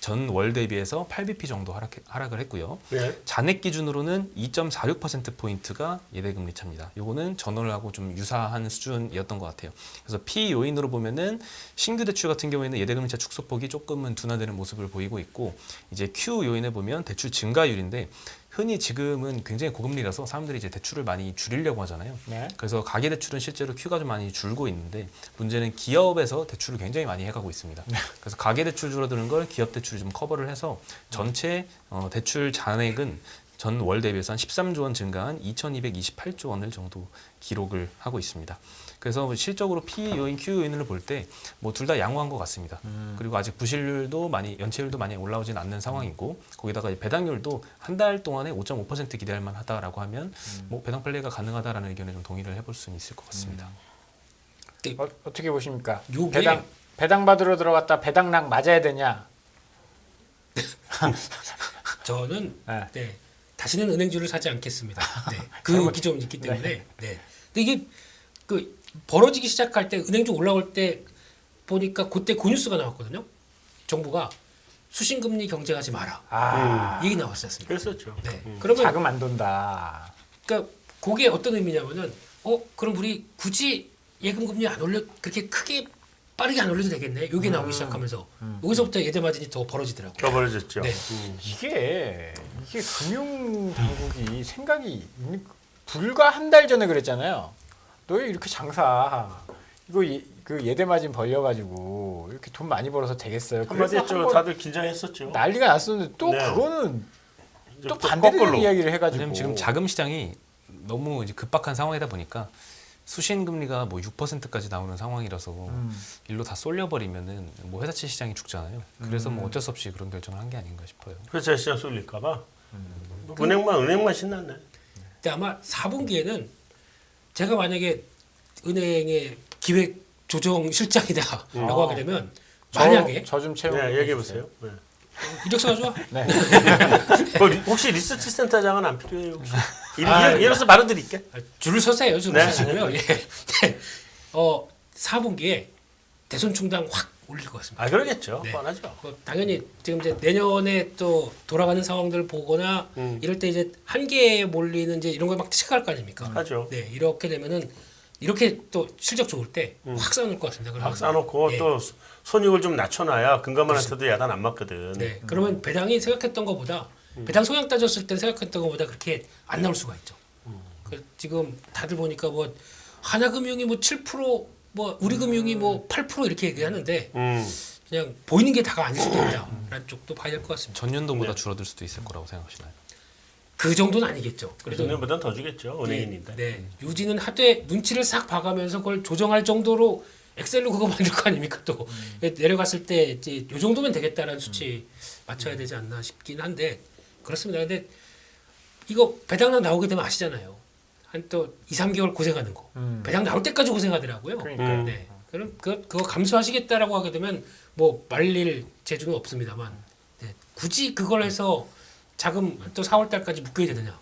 전 월 대비해서 8bp 정도 하락을 했고요. 네. 잔액 기준으로는 2.46% 포인트가 예대금리 차입니다. 요거는 전월하고 좀 유사한 수준이었던 것 같아요. 그래서 P 요인으로 보면은 신규 대출 같은 경우에는 예대금리 차 축소폭이 조금은 둔화되는 모습을 보이고 있고 이제 Q 요인을 보면 대출 증가율인데 흔히 지금은 굉장히 고금리라서 사람들이 이제 대출을 많이 줄이려고 하잖아요. 네. 그래서 가계 대출은 실제로 Q가 좀 많이 줄고 있는데 문제는 기업에서 대출을 굉장히 많이 해가고 있습니다. 그래서 가계 대출 줄어드는 걸 기업 대출이 좀 커버를 해서 전체 대출 잔액은 전 월 대비해서 한 13조 원 증가한 2,228조 원을 정도 기록을 하고 있습니다. 그래서 실적으로 P 요인, Q 요인을 볼 때 뭐 둘 다 양호한 것 같습니다. 그리고 아직 부실률도 연체율도 많이 올라오진 않는 상황이고 거기다가 배당률도 한 달 동안에 5.5% 기대할 만하다라고 하면 뭐 배당 플레이가 가능하다라는 의견에 좀 동의를 해볼 수는 있을 것 같습니다. 어떻게 보십니까? 요게- 배당 받으러 들어갔다 배당락 맞아야 되냐? 저는 네. 네, 다시는 은행주를 사지 않겠습니다. 네, 그 기존이 있기 때문에. 네. 근데 이게 그 벌어지기 시작할 때 은행주 올라올 때 보니까 그때 그 뉴스가 나왔거든요. 정부가 수신금리 경쟁하지 마라. 이 얘기 나왔지 않습니까? 그랬었죠. 네. 그러면 자금 안 돈다. 그러니까 그게 어떤 의미냐면은 그럼 우리 굳이 예금 금리 안 올려 그렇게 크게 빠르게 안 올려도 되겠네. 이게 나오기 시작하면서 여기서부터 예대 마진이 더 벌어지더라고요. 더 벌어졌죠. 네. 이게 금융 당국이 생각이 있는 불과 한 달 전에 그랬잖아요. 너희 이렇게 장사 이거 그 예대 마진 벌려가지고 이렇게 돈 많이 벌어서 되겠어요. 한마디 그래서 했죠. 한번 다들 긴장했었죠. 난리가 났었는데 또 네. 그거는 이제 또 또 반대되는 거꾸로. 이야기를 해가지고 왜냐면 지금 자금 시장이 너무 이제 급박한 상황이다 보니까 수신 금리가 뭐 6%까지 나오는 상황이라서 일로 다 쏠려버리면은 뭐 회사채 시장이 죽잖아요. 그래서 뭐 어쩔 수 없이 그런 결정을 한 게 아닌가 싶어요. 회사 시장 쏠릴까봐. 은행만 신났네. 근데 아마 4분기에는 제가 만약에 은행의 기획 조정 실장이다라고 하게 되면 만약에 저 좀 채워. 네, 얘기해 보세요. 네. 이력서가 좋아? 네. 혹시 리서치 센터장은 안 필요해요? 혹시? 아, 이래서 말을 드릴게. 줄을 서세요. 줄을 네. 서시고요. 예. 네. 4분기에 대손 충당 확 올릴 것 같습니다. 아 그러겠죠. 네. 뻔하죠. 당연히 지금 이제 내년에 또 돌아가는 상황들을 보거나 이럴 때 이제 한계에 몰리는 이제 이런 걸 막 체크할 거 아닙니까? 하죠. 네, 이렇게 되면은 이렇게 또 실적 좋을 때 확 쌓아놓을 것 같습니다. 그러면 막 싸놓고 예. 또 손익을 좀 낮춰놔야 금감원한테도 야단 안 맞거든. 네, 그러면 배당이 생각했던 것보다 배당 성향 따졌을 때 생각했던 것보다 그렇게 안 나올 수가 있죠. 지금 다들 보니까 뭐 하나금융이 뭐 7%, 뭐 우리금융이 뭐 8% 이렇게 얘기하는데 그냥 보이는 게 다가 아닐 수도 있다라는 쪽도 봐야 될 것 같습니다. 전년도보다 줄어들 수도 있을 거라고 생각하시나요? 그 정도는 아니겠죠. 그래도 작년보다는 더 주겠죠. 은행인인데. 네. 유지는 하되 눈치를 싹 봐가면서 그걸 조정할 정도로 엑셀로 그거 만들 거 아닙니까 또 내려갔을 때 이제 요 정도면 되겠다라는 수치 맞춰야 되지 않나 싶긴 한데 그렇습니다. 근데 이거 배당락 나오게 되면 아시잖아요. 한 또 2, 3개월 고생하는 거. 배당 나올 때까지 고생하더라고요. 그러니까요. 네. 그럼 그거 감수하시겠다라고 하게 되면 뭐 말릴 재주는 없습니다만 네. 굳이 그걸 해서 자금 또 4월 달까지 묶여야 되느냐.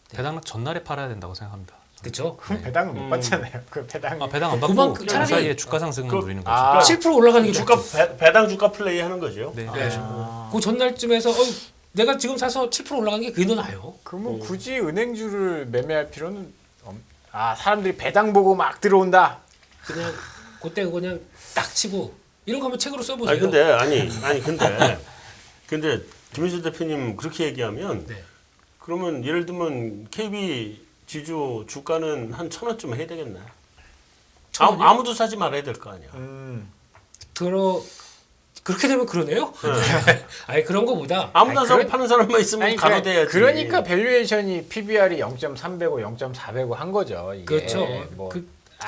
배당락 전날에 팔아야 된다고 생각합니다. 그렇죠? 그럼 배당은 못 받잖아요. 그 배당. 배당 안 받고 그만큼 그 차라리 사이에 주가 상승을 그- 누리는 거죠. 아. 7% 올라가는 게 주가 낫죠. 배당 주가 플레이 하는 거죠. 네. 네. 그 전날쯤에서 내가 지금 사서 7% 올라간 게 그게 더 나아요. 그러면 굳이 은행주를 매매할 필요는 사람들이 배당 보고 막 들어온다. 그냥 그때 그냥 딱 치고 이런 거 한번 책으로 써보세요. 근데 김민수 대표님 그렇게 얘기하면 네. 그러면 예를 들면 KB 지주 주가는 한 1,000원쯤 해야 되겠네. 아무도 사지 말아야 될 거 아니야. 그렇게 되면 그러네요. 아니 그런 거보다 아무나 아니, 사고 그래- 파는 사람만 있으면 아니, 가로돼야지. 그러니까 밸류에이션이 PBR이 0.3배고 0.4배고 한 거죠. 이게. 그렇죠. 뭐 또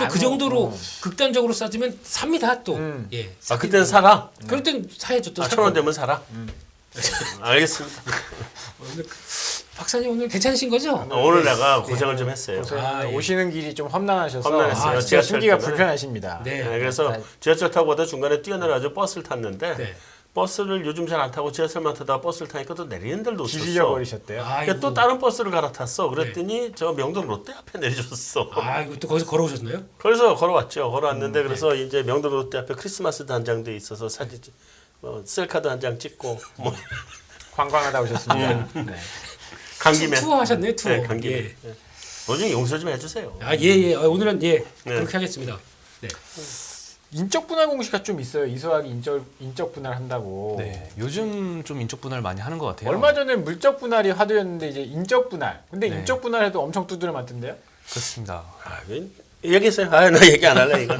그 정도로 극단적으로 싸지면 삽니다 또. 예. 아 그때는 사라. 그럴 땐 사야죠 또. 1,000원 되면 사라. 알겠습니다. 박사님 오늘 괜찮으신 거죠? 오늘 내가 고생을 좀 했어요. 아, 예. 오시는 길이 좀 험난하셔서 험난했어요. 진짜 지하철 숨기가 때문에. 불편하십니다. 네. 네, 그래서 지하철 타고 가다 중간에 뛰어내려가지고 버스를 탔는데 네. 버스를 요즘 잘 안 타고 지하철만 타다가 버스를 타니까 또 내리는 데를 놓쳤어. 길 잃어버리셨대요. 그러니까 또 다른 버스를 갈아탔어. 그랬더니 저 명동 롯데 앞에 내려줬어. 이거 또 거기서 걸어오셨나요? 그래서 걸어왔죠. 걸어왔는데 그래서 이제 명동 롯데 앞에 크리스마스 단장돼 있어서 사진 셀카도 한 장 찍고 뭐 관광하다 오셨습니다. 네. 간 김에 투어 하셨네요, 투어. 네, 간 김에. 예. 네. 나중에 용서 좀 해주세요. 예. 오늘은 그렇게 하겠습니다. 네. 인적 분할 공시가 좀 있어요. 이소학이 인적 분할 한다고. 네, 요즘 좀 인적 분할 많이 하는 것 같아요. 얼마 전에 물적 분할이 화두였는데 이제 인적 분할. 근데 네. 인적 분할해도 엄청 두드려 맞던데요? 그렇습니다. 얘기했어요. 나 얘기 안 할래 이거.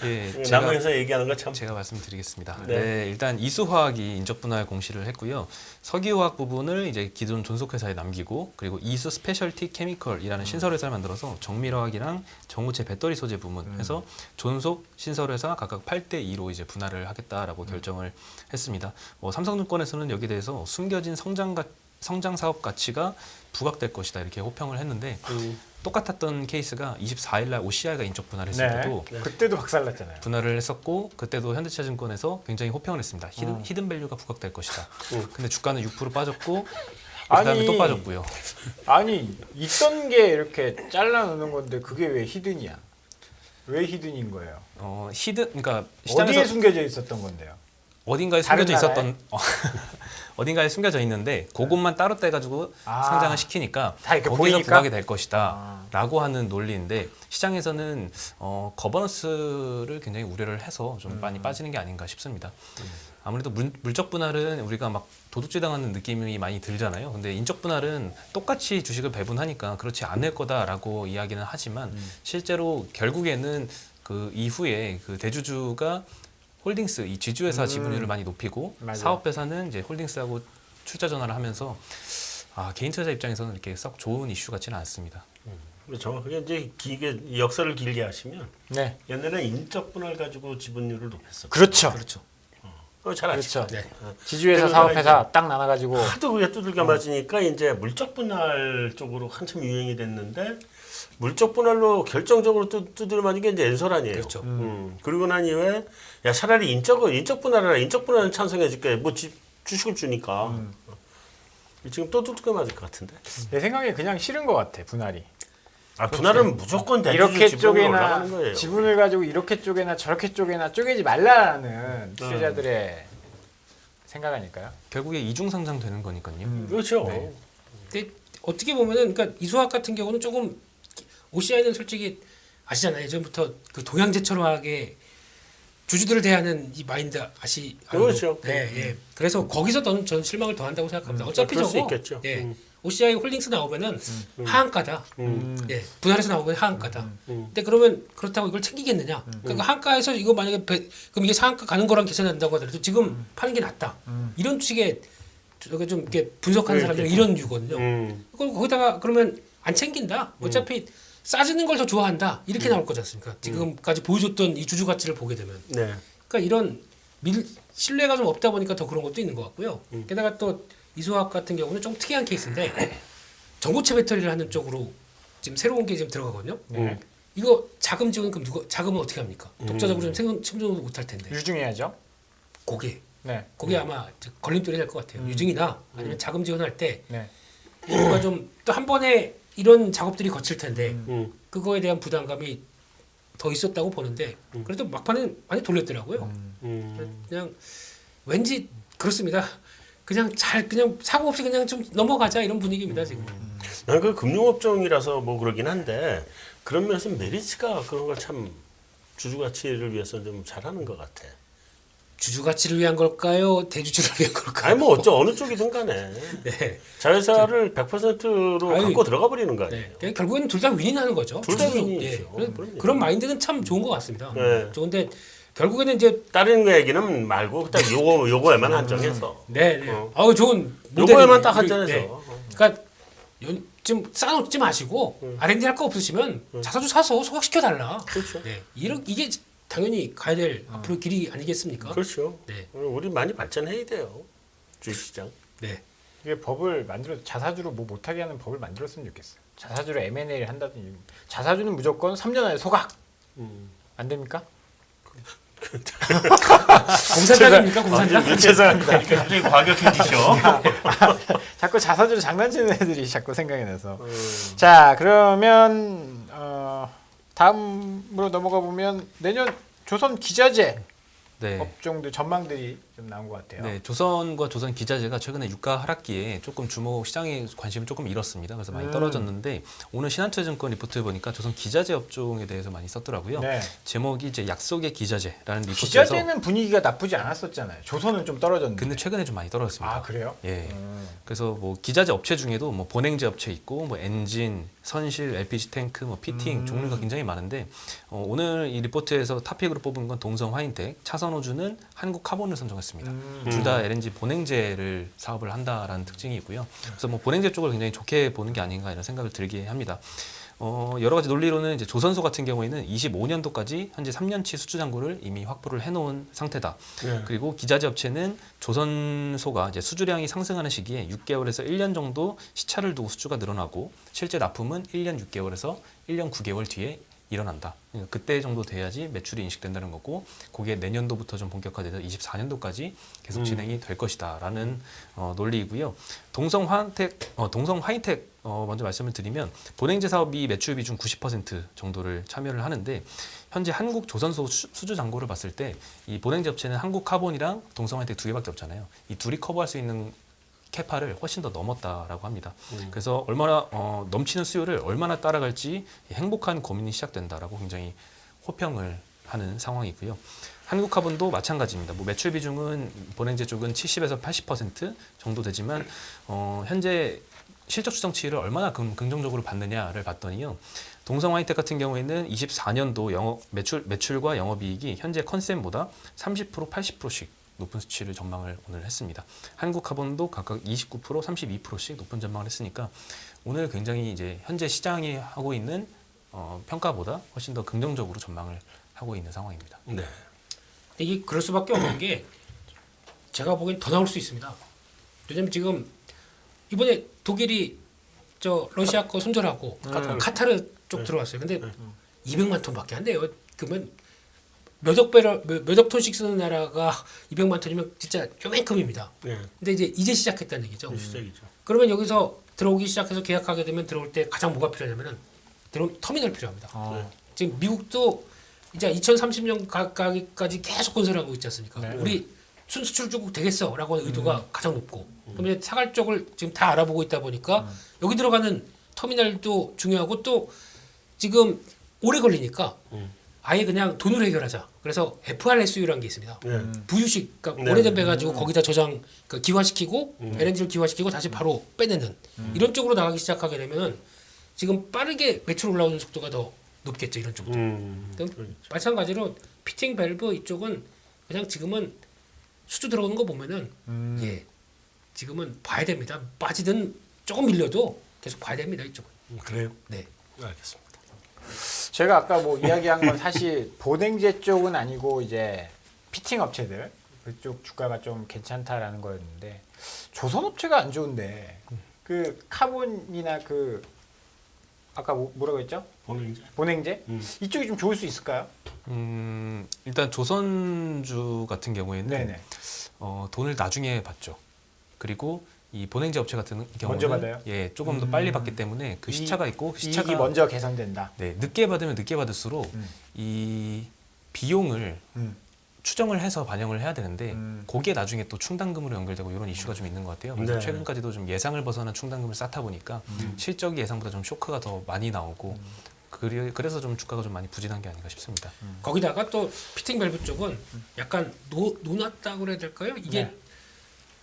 예, 제가 남에서 얘기하는 거 참. 제가 말씀드리겠습니다. 네. 네. 일단 이수화학이 인적 분할 공시를 했고요. 석유화학 부분을 이제 기존 존속회사에 남기고 그리고 이수 스페셜티 케미컬이라는 신설회사를 만들어서 정밀화학이랑 정우체 배터리 소재 부문 해서 존속 신설회사 각각 8대 2로 이제 분할을 하겠다라고 결정을 했습니다. 삼성증권에서는 여기에 대해서 숨겨진 성장 사업 가치가 부각될 것이다 이렇게 호평을 했는데 똑같았던 케이스가 24일 날 OCI가 인적 분할했을 때도 그때도 박살났잖아요. 분할을 했었고 그때도 현대차증권에서 굉장히 호평을 했습니다. 히든 밸류가 부각될 것이다. 근데 주가는 6% 빠졌고 그다음에 아니, 또 빠졌고요. 아니 있던 게 이렇게 잘라놓는 건데 그게 왜 히든이야? 왜 히든인 거예요? 그러니까 시장에서 어디에 숨겨져 있었던 건데요? 어딘가에 다른 숨겨져 나라에? 있었던 어딘가에 숨겨져 있는데 그것만 따로 떼가지고 상장을 시키니까 다 이렇게 거기서 보이니까? 부각이 될 것이다라고 하는 논리인데 시장에서는 거버넌스를 굉장히 우려를 해서 좀 많이 빠지는 게 아닌가 싶습니다. 아무래도 물적 분할은 우리가 막 도둑질당하는 느낌이 많이 들잖아요. 근데 인적 분할은 똑같이 주식을 배분하니까 그렇지 않을 거다라고 이야기는 하지만 실제로 결국에는 그 이후에 그 대주주가 홀딩스 이 지주회사 지분율을 많이 높이고 맞아요. 사업회사는 이제 홀딩스하고 출자 전환을 하면서 개인 투자자 입장에서는 이렇게 썩 좋은 이슈 같지는 않습니다. 정확하게 이제 길게 역사를 길게 하시면 네, 옛날에 인적 분할 가지고 지분율을 높였어. 그렇죠. 그렇죠. 잘 아시죠? 그렇죠. 네. 지주회사, 그래서 사업회사 딱 나눠가지고 하도 그게 두들겨 맞으니까 이제 물적 분할 쪽으로 한참 유행이 됐는데 물적 분할로 결정적으로 두드려 맞은 게 이제 엔솔아니에요. 그렇죠. 그리고 난 이후에 야 차라리 인적 분할해라. 인적 분할은 찬성해줄게. 뭐 주식을 주니까. 지금 또 두들겨 맞을 것 같은데. 내 생각에 그냥 싫은 것 같아 분할이. 분할은 무조건 대주주 이렇게 지분으로 쪼개나 올라가는 거예요. 지분을 가지고 이렇게 쪼개나 저렇게 쪼개나 쪼개지 말라라는 투자자들의 생각 아닐까요? 결국에 이중 상장 되는 거니까요. 그렇죠. 네. 근데 어떻게 보면은 그러니까 이소학 같은 경우는 조금 OCI는 솔직히 아시잖아요. 예전부터 그 동양제철화학에 주주들을 대하는 이 마인드 그렇죠. 네, 예. 그래서 거기서 전 실망을 더한다고 생각합니다. 어차피 그럴 수 저거 있겠죠. 예. OCI 홀딩스 나오면은 하한가다. 예. 분할해서 나오면 하한가다. 근데 그러면 그렇다고 이걸 챙기겠느냐? 그러니까 하한가에서 이거 만약에 그럼 이게 상한가 가는 거랑 계산한다고 하더라도 지금 파는 게 낫다. 이런 식의 저게 좀 이렇게 분석하는 사람들은 이런 이유거든요. 그걸 거기다가 그러면 안 챙긴다. 어차피 싸지는 걸 더 좋아한다. 이렇게 나올 거지 않습니까? 지금까지 보여줬던 이 주주 가치를 보게 되면. 네. 그러니까 이런 신뢰가 좀 없다 보니까 더 그런 것도 있는 것 같고요. 게다가 또 이수학 같은 경우는 좀 특이한 케이스인데 전고체 배터리를 하는 쪽으로 지금 새로운 게 지금 들어가거든요. 이거 자금 지원 그럼 자금은 어떻게 합니까? 독자적으로 좀 생존 못할 텐데. 유증해야죠. 그게 네. 아마 걸림돌이 될 것 같아요. 유증이나 아니면 자금 지원할 때 네. 뭔가 좀 또 한 번에 이런 작업들이 거칠 텐데 그거에 대한 부담감이 더 있었다고 보는데 그래도 막판에 많이 돌렸더라고요. 그냥 왠지 그렇습니다. 그냥 사고 없이 그냥 좀 넘어가자 이런 분위기입니다 지금. 난 그 금융업종이라서 뭐 그러긴 한데 그런 면에서 메리츠가 그런 걸 참 주주 가치를 위해서 좀 잘하는 것 같아. 주주 가치를 위한 걸까요? 대주주를 위한 걸까요? 아니 뭐 어느 쪽이든 간에 네. 자회사를 100%로 아니, 갖고 들어가 버리는 거 아니에요. 네. 그러니까 결국에는 둘 다 윈윈하는 거죠. 둘 다 주주도. 윈윈이죠. 예. 그럼요. 그런 마인드는 참 좋은 것 같습니다. 네. 좋은데 결국에는 이제 다른 거 얘기는 말고 딱 요거에만 한정해서. 네. 어. 아우 좋은 요거에만 딱 모델이네. 한정해서. 네. 그러니까 좀 쌓아놓지 마시고 R&D 할 거 없으시면 자사주 사서 소각시켜 달라. 그렇죠. 네. 이게 당연히 가야 될 앞으로 길이 아니겠습니까? 그렇죠. 네. 우리 많이 발전해야 돼요. 주식시장. 네. 이게 법을 자사주로 뭐 못하게 하는 법을 만들었으면 좋겠어요. 자사주로 M&A를 한다든지. 자사주는 무조건 3년 안에 소각. 안 됩니까? 공사장입니까? 공사장? 죄송합니다. 이렇게 갑자기 과격해지셔. 자꾸 자사주로 장난치는 애들이 자꾸 생각이 나서. 자, 그러면 다음으로 넘어가 보면 내년 조선 기자재 네. 업종들 전망들이 좀 나온 것 같아요. 네, 조선과 조선 기자재가 최근에 유가 하락기에 조금 시장의 관심을 조금 잃었습니다. 그래서 많이 떨어졌는데 오늘 신한투자증권 리포트에 보니까 조선 기자재 업종에 대해서 많이 썼더라고요. 네. 제목이 이제 약속의 기자재라는 리포트에서 기자재는 분위기가 나쁘지 않았었잖아요. 조선은 좀 떨어졌는데. 근데 최근에 좀 많이 떨어졌습니다. 아, 그래요? 예. 그래서 뭐 기자재 업체 중에도 뭐 보냉제 업체 있고 뭐 엔진, 선실, LPG 탱크, 뭐 피팅 종류가 굉장히 많은데 오늘 이 리포트에서 탑픽으로 뽑은 건 동성 화인텍, 차선호주는 한국 카본을 선정했습니다. 둘 다 LNG 보냉제를 사업을 한다라는 특징이 있고요. 그래서 뭐 보냉제 쪽을 굉장히 좋게 보는 게 아닌가 이런 생각을 들게 합니다. 여러 가지 논리로는 이제 조선소 같은 경우에는 25년도까지 현재 3년치 수주 잔고를 이미 확보를 해놓은 상태다. 네. 그리고 기자재 업체는 조선소가 이제 수주량이 상승하는 시기에 6개월에서 1년 정도 시차를 두고 수주가 늘어나고 실제 납품은 1년 6개월에서 1년 9개월 뒤에 일어난다. 그러니까 그때 정도 돼야지 매출이 인식된다는 거고, 그게 내년도부터 좀 본격화돼서 24년도까지 계속 진행이 될 것이다라는 논리이고요. 동성 화이텍 먼저 말씀을 드리면 보냉제 사업이 매출 비중 90% 정도를 참여를 하는데 현재 한국 조선소 수주 잔고를 봤을 때 이 보냉제 업체는 한국 카본이랑 동성 화이텍 두 개밖에 없잖아요. 이 둘이 커버할 수 있는 캐파를 훨씬 더 넘었다라고 합니다. 그래서 얼마나 넘치는 수요를 얼마나 따라갈지 행복한 고민이 시작된다라고 굉장히 호평을 하는 상황이고요. 한국카본도 마찬가지입니다. 뭐 매출 비중은 보냉제 쪽은 70에서 80% 정도 되지만 현재 실적 추정치를 얼마나 긍정적으로 받느냐를 봤더니요. 동성 화이텍 같은 경우에는 24년도 매출과 영업이익이 현재 컨센보다 30%, 80%씩 높은 수치를 전망을 오늘 했습니다. 한국카본도 각각 29%, 32%씩 높은 전망을 했으니까 오늘 굉장히 이제 현재 시장이 하고 있는 평가보다 훨씬 더 긍정적으로 전망을 하고 있는 상황입니다. 네. 이게 그럴 수밖에 없는 게 제가 보기엔 더 나올 수 있습니다. 왜냐면 지금 이번에 독일이 러시아 거 손절하고 카타르 쪽 들어왔어요. 근데 200만 톤밖에 안 돼요. 그러면 몇억 톤씩 쓰는 나라가 200만 톤이면 진짜 요만큼입니다. 네. 근데 이제 시작했다는 얘기죠. 시작이죠. 그러면 여기서 들어오기 시작해서 계약하게 되면 들어올 때 가장 뭐가 필요하냐면은 터미널 필요합니다. 지금 미국도 이제 2030년까지 계속 건설하고 있지 않습니까? 네. 우리 순수출 주국 되겠어라고 하는 의도가 가장 높고, 그럼 이제 사갈 쪽을 지금 다 알아보고 있다 보니까 여기 들어가는 터미널도 중요하고 또 지금 오래 걸리니까 아예 그냥 돈으로 해결하자. 그래서 그래서 FRSU라는 게 있습니다. 네. 부유식, 그러니까 네. 오래된 배 가지고 거기다 저장, 그러니까 기화시키고 LNG를 기화시키고 다시 바로 빼내는 이런 쪽으로 나가기 시작하게 되면은 지금 빠르게 매출 올라오는 속도가 더 높겠죠, 이런 쪽도. 마찬가지로 피팅 밸브 이쪽은 그냥 지금은 수주 들어오는 거 보면은 예, 지금은 봐야 됩니다. 빠지든 조금 밀려도 계속 봐야 됩니다, 이쪽은. 그래요? 네. 알겠습니다. 제가 아까 뭐 이야기한 건 사실 보냉제 쪽은 아니고 이제 피팅 업체들 그쪽 주가가 좀 괜찮다라는 거였는데 조선업체가 안 좋은데 그 카본이나 그 아까 뭐라고 했죠? 보냉제 이쪽이 좀 좋을 수 있을까요? 일단 조선주 같은 경우에는 네네. 돈을 나중에 받죠. 그리고 이 보냉제 업체 같은 경우는 먼저 받아요? 예, 조금 더 빨리 받기 때문에 그 시차가 있고 그 시차가 이익이 먼저 계산된다. 네, 늦게 받으면 늦게 받을수록 이 비용을 음. 추정을 해서 반영을 해야 되는데 음. 그게 나중에 또 충당금으로 연결되고 이런 이슈가 좀 있는 것 같아요. 그래서 네. 최근까지도 좀 예상을 벗어난 충당금을 쌓다 보니까 실적이 예상보다 좀 쇼크가 더 많이 나오고 그래서 좀 주가가 좀 많이 부진한 게 아닌가 싶습니다. 거기다가 또 피팅 밸브 쪽은 약간 노났다고 그래야 될까요? 이게 네.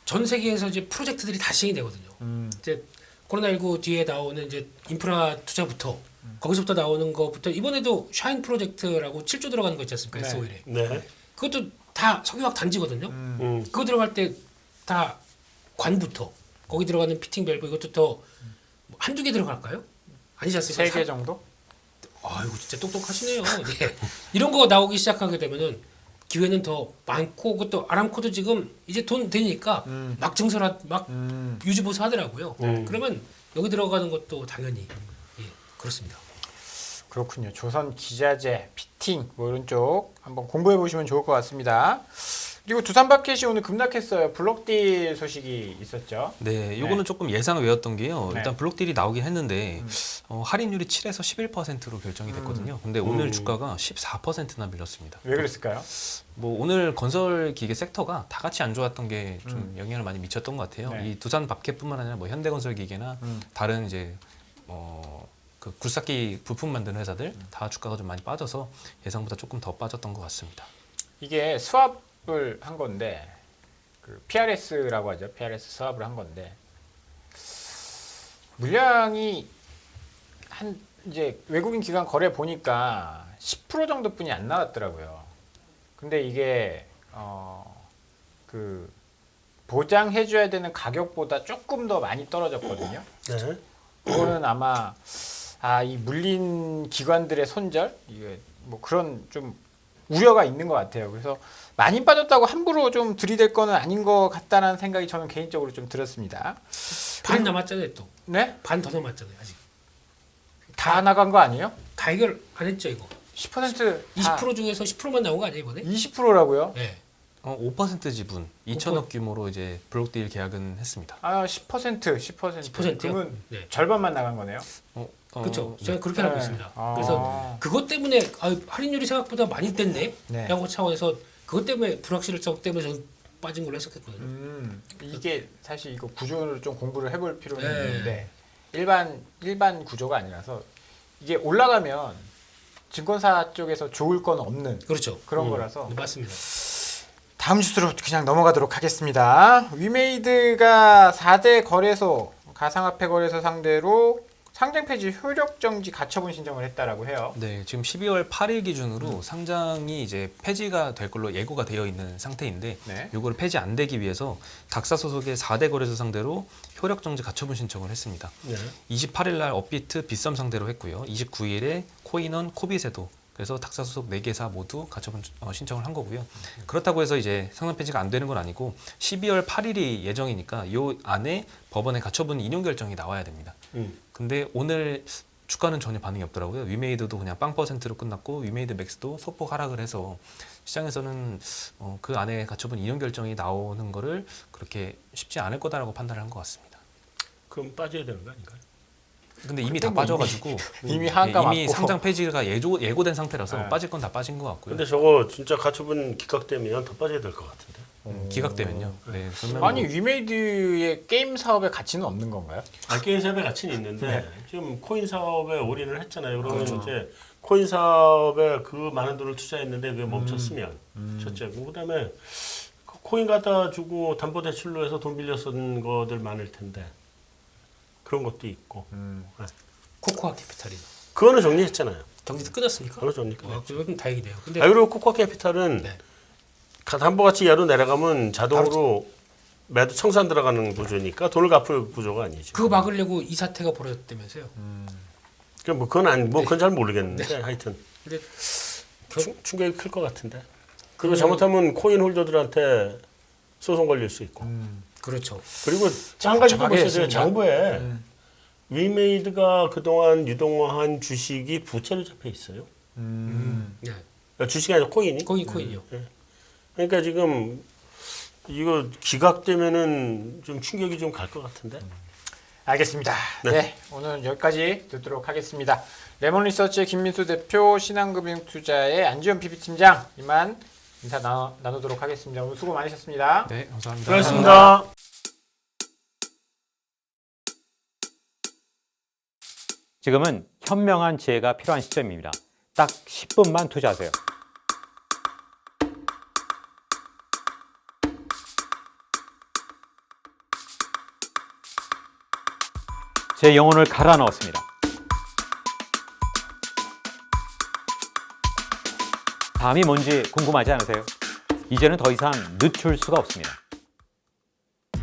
전 세계에서 이제 프로젝트들이 다 시행이 되거든요. 이제 코로나19 뒤에 나오는 이제 인프라 투자부터 거기서부터 나오는 거부터 이번에도 샤인 프로젝트라고 7조 들어가는 거 있지 않습니까? 네. S-OIL에. 네. 그것도 다 석유화학 단지거든요. 그거 들어갈 때 다 관부터 거기 들어가는 피팅 밸브 이것도 더 한두 개 들어갈까요? 아니지 않습니까? 3개 정도? 아이고 진짜 똑똑하시네요. 네. 이런 거 나오기 시작하게 되면은 기회는 더 많고 그것도 아람코도 지금 이제 돈 되니까 막 증설하 막 유지보수 하더라고요. 그러면 여기 들어가는 것도 당연히 예, 그렇습니다. 그렇군요. 조선 기자재, 피팅 뭐 이런 쪽 한번 공부해 보시면 좋을 것 같습니다. 그리고 두산마켓이 오늘 급락했어요. 블록딜 소식이 있었죠. 네, 요거는 조금 예상 외였던 게요. 네. 일단 블록딜이 나오긴 했는데 할인율이 7에서 11%로 결정이 됐거든요. 근데 오늘 주가가 14%나 밀렸습니다. 왜 그랬을까요? 뭐 오늘 건설 기계 섹터가 다 같이 안 좋았던 게 좀 영향을 많이 미쳤던 것 같아요. 네. 이 두산 마켓뿐만 아니라 뭐 현대건설 기계나 다른 이제 그 굴삭기 부품 만드는 회사들 다 주가가 좀 많이 빠져서 예상보다 조금 더 빠졌던 것 같습니다. 이게 스왑을 한 건데 그 PRS라고 하죠. PRS 스왑을 한 건데 물량이 한 이제 외국인 기관 거래 보니까 10% 정도뿐이 안 나왔더라고요. 근데 이게 그 보장해줘야 되는 가격보다 조금 더 많이 떨어졌거든요. 네. 그거는 아마 이 물린 기관들의 손절 이게 뭐 그런 좀 우려가 있는 것 같아요. 그래서 많이 빠졌다고 함부로 좀 들이댈 거는 아닌 것 같다는 생각이 저는 개인적으로 좀 들었습니다. 반 남았잖아요 또. 네? 반 더 남았잖아요 아직. 다 나간 거 아니에요? 다 해결 안 했죠 이거. 10% 20% 중에서 10%만 나온 거 아니에요 이번에? 20%라고요? 네. 5% 지분 2천억 규모로 이제 블록딜 계약은 했습니다. 10%. 10%요? 그러면 네. 절반만 나간 거네요. 그렇죠. 저는 그렇게 네. 알고 있습니다. 아. 그래서 그것 때문에 할인율이 생각보다 많이 됐네. 네. 라고 차원에서 그것 때문에 불확실성 때문에 저는 빠진 걸로 해석했거든요. 이게 사실 이거 구조를 좀 공부를 해볼 필요는 네. 있는데 일반 구조가 아니라서 이게 올라가면 증권사 쪽에서 좋을 건 없는 그렇죠. 그런 거라서 네, 맞습니다. 다음 뉴스로 그냥 넘어가도록 하겠습니다. 위메이드가 4대 거래소 가상화폐 거래소 상대로 상장 폐지 효력 정지 가처분 신청을 했다라고 해요. 네, 지금 12월 8일 기준으로 상장이 이제 폐지가 될 걸로 예고가 되어 있는 상태인데 네. 요거를 폐지 안 되기 위해서 닥사 소속의 4대 거래소 상대로 효력 정지 가처분 신청을 했습니다. 네. 28일 날 업비트 빗썸 상대로 했고요. 29일에 코인원 코빗에도 그래서 닥사 소속 4개사 모두 가처분 신청을 한 거고요. 그렇다고 해서 이제 상장 폐지가 안 되는 건 아니고 12월 8일이 예정이니까 요 안에 법원의 가처분 인용 결정이 나와야 됩니다. 근데 오늘 주가는 전혀 반응이 없더라고요. 위메이드도 그냥 0%로 끝났고 위메이드 맥스도 소폭 하락을 해서 시장에서는 그 안에 가처분 인용 결정이 나오는 거를 그렇게 쉽지 않을 거다라고 판단을 한 것 같습니다. 그럼 빠져야 되는 거 아닌가요? 근데 이미 다 빠져가지고 이미 한가 이미 맞고. 상장 폐지가 예고된 상태라서 네. 빠질 건 다 빠진 것 같고요. 근데 저거 진짜 가처분 기각되면 더 빠져야 될 것 같은데. 기각되면요. 네, 그러면 아니 위메이드의 게임 사업의 가치는 없는 건가요? 게임 사업의 가치는 있는데 지금 코인 사업에 올인을 했잖아요. 그러면 이제 코인 사업에 그 많은 돈을 투자했는데 그게 멈췄으면 첫째고 그다음에 그 코인 갖다 주고 담보대출로 해서 돈 빌려 쓴 거들 많을 텐데 그런 것도 있고 코코아 캐피탈이 그거는 정리했잖아요. 경기도 끊었습니까? 그거 정리했죠. 그건 다행이네요. 근데 그리고 코코아 캐피탈은 네. 담보가치 이하로 내려가면 자동으로 매도 청산 들어가는 구조니까 돈을 갚을 구조가 아니죠. 그거 막으려고 이 사태가 벌어졌다면서요. 그건 잘 모르겠는데 하여튼 근데 충격이 클 것 같은데. 그리고 잘못하면 코인 홀더들한테 소송 걸릴 수 있고. 그렇죠. 그리고 한 가지 더 복잡하게 보셔야 돼요. 했습니다. 장부에 위메이드가 그동안 유동화한 주식이 부채로 잡혀 있어요. 네. 주식이 아니라 코인이. 코인이요. 그러니까 지금 이거 기각되면은 좀 충격이 좀 갈 것 같은데. 알겠습니다. 네. 오늘 여기까지 듣도록 하겠습니다. 레몬리서치의 김민수 대표, 신한금융투자의 안지원 PB팀장 이만 인사 나누도록 하겠습니다. 오늘 수고 많으셨습니다. 네, 감사합니다. 수고하셨습니다. 지금은 현명한 지혜가 필요한 시점입니다. 딱 10분만 투자하세요. 제 영혼을 갈아 넣었습니다. 다음이 뭔지 궁금하지 않으세요? 이제는 더 이상 늦출 수가 없습니다.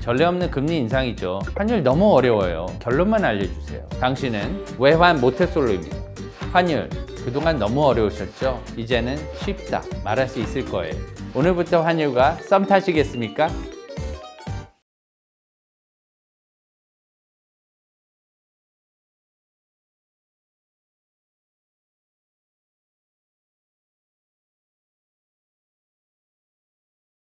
전례 없는 금리 인상이죠. 환율 너무 어려워요. 결론만 알려주세요. 당신은 외환 모태솔로입니다. 환율 그동안 너무 어려우셨죠? 이제는 쉽다 말할 수 있을 거예요. 오늘부터 환율과 썸 타시겠습니까?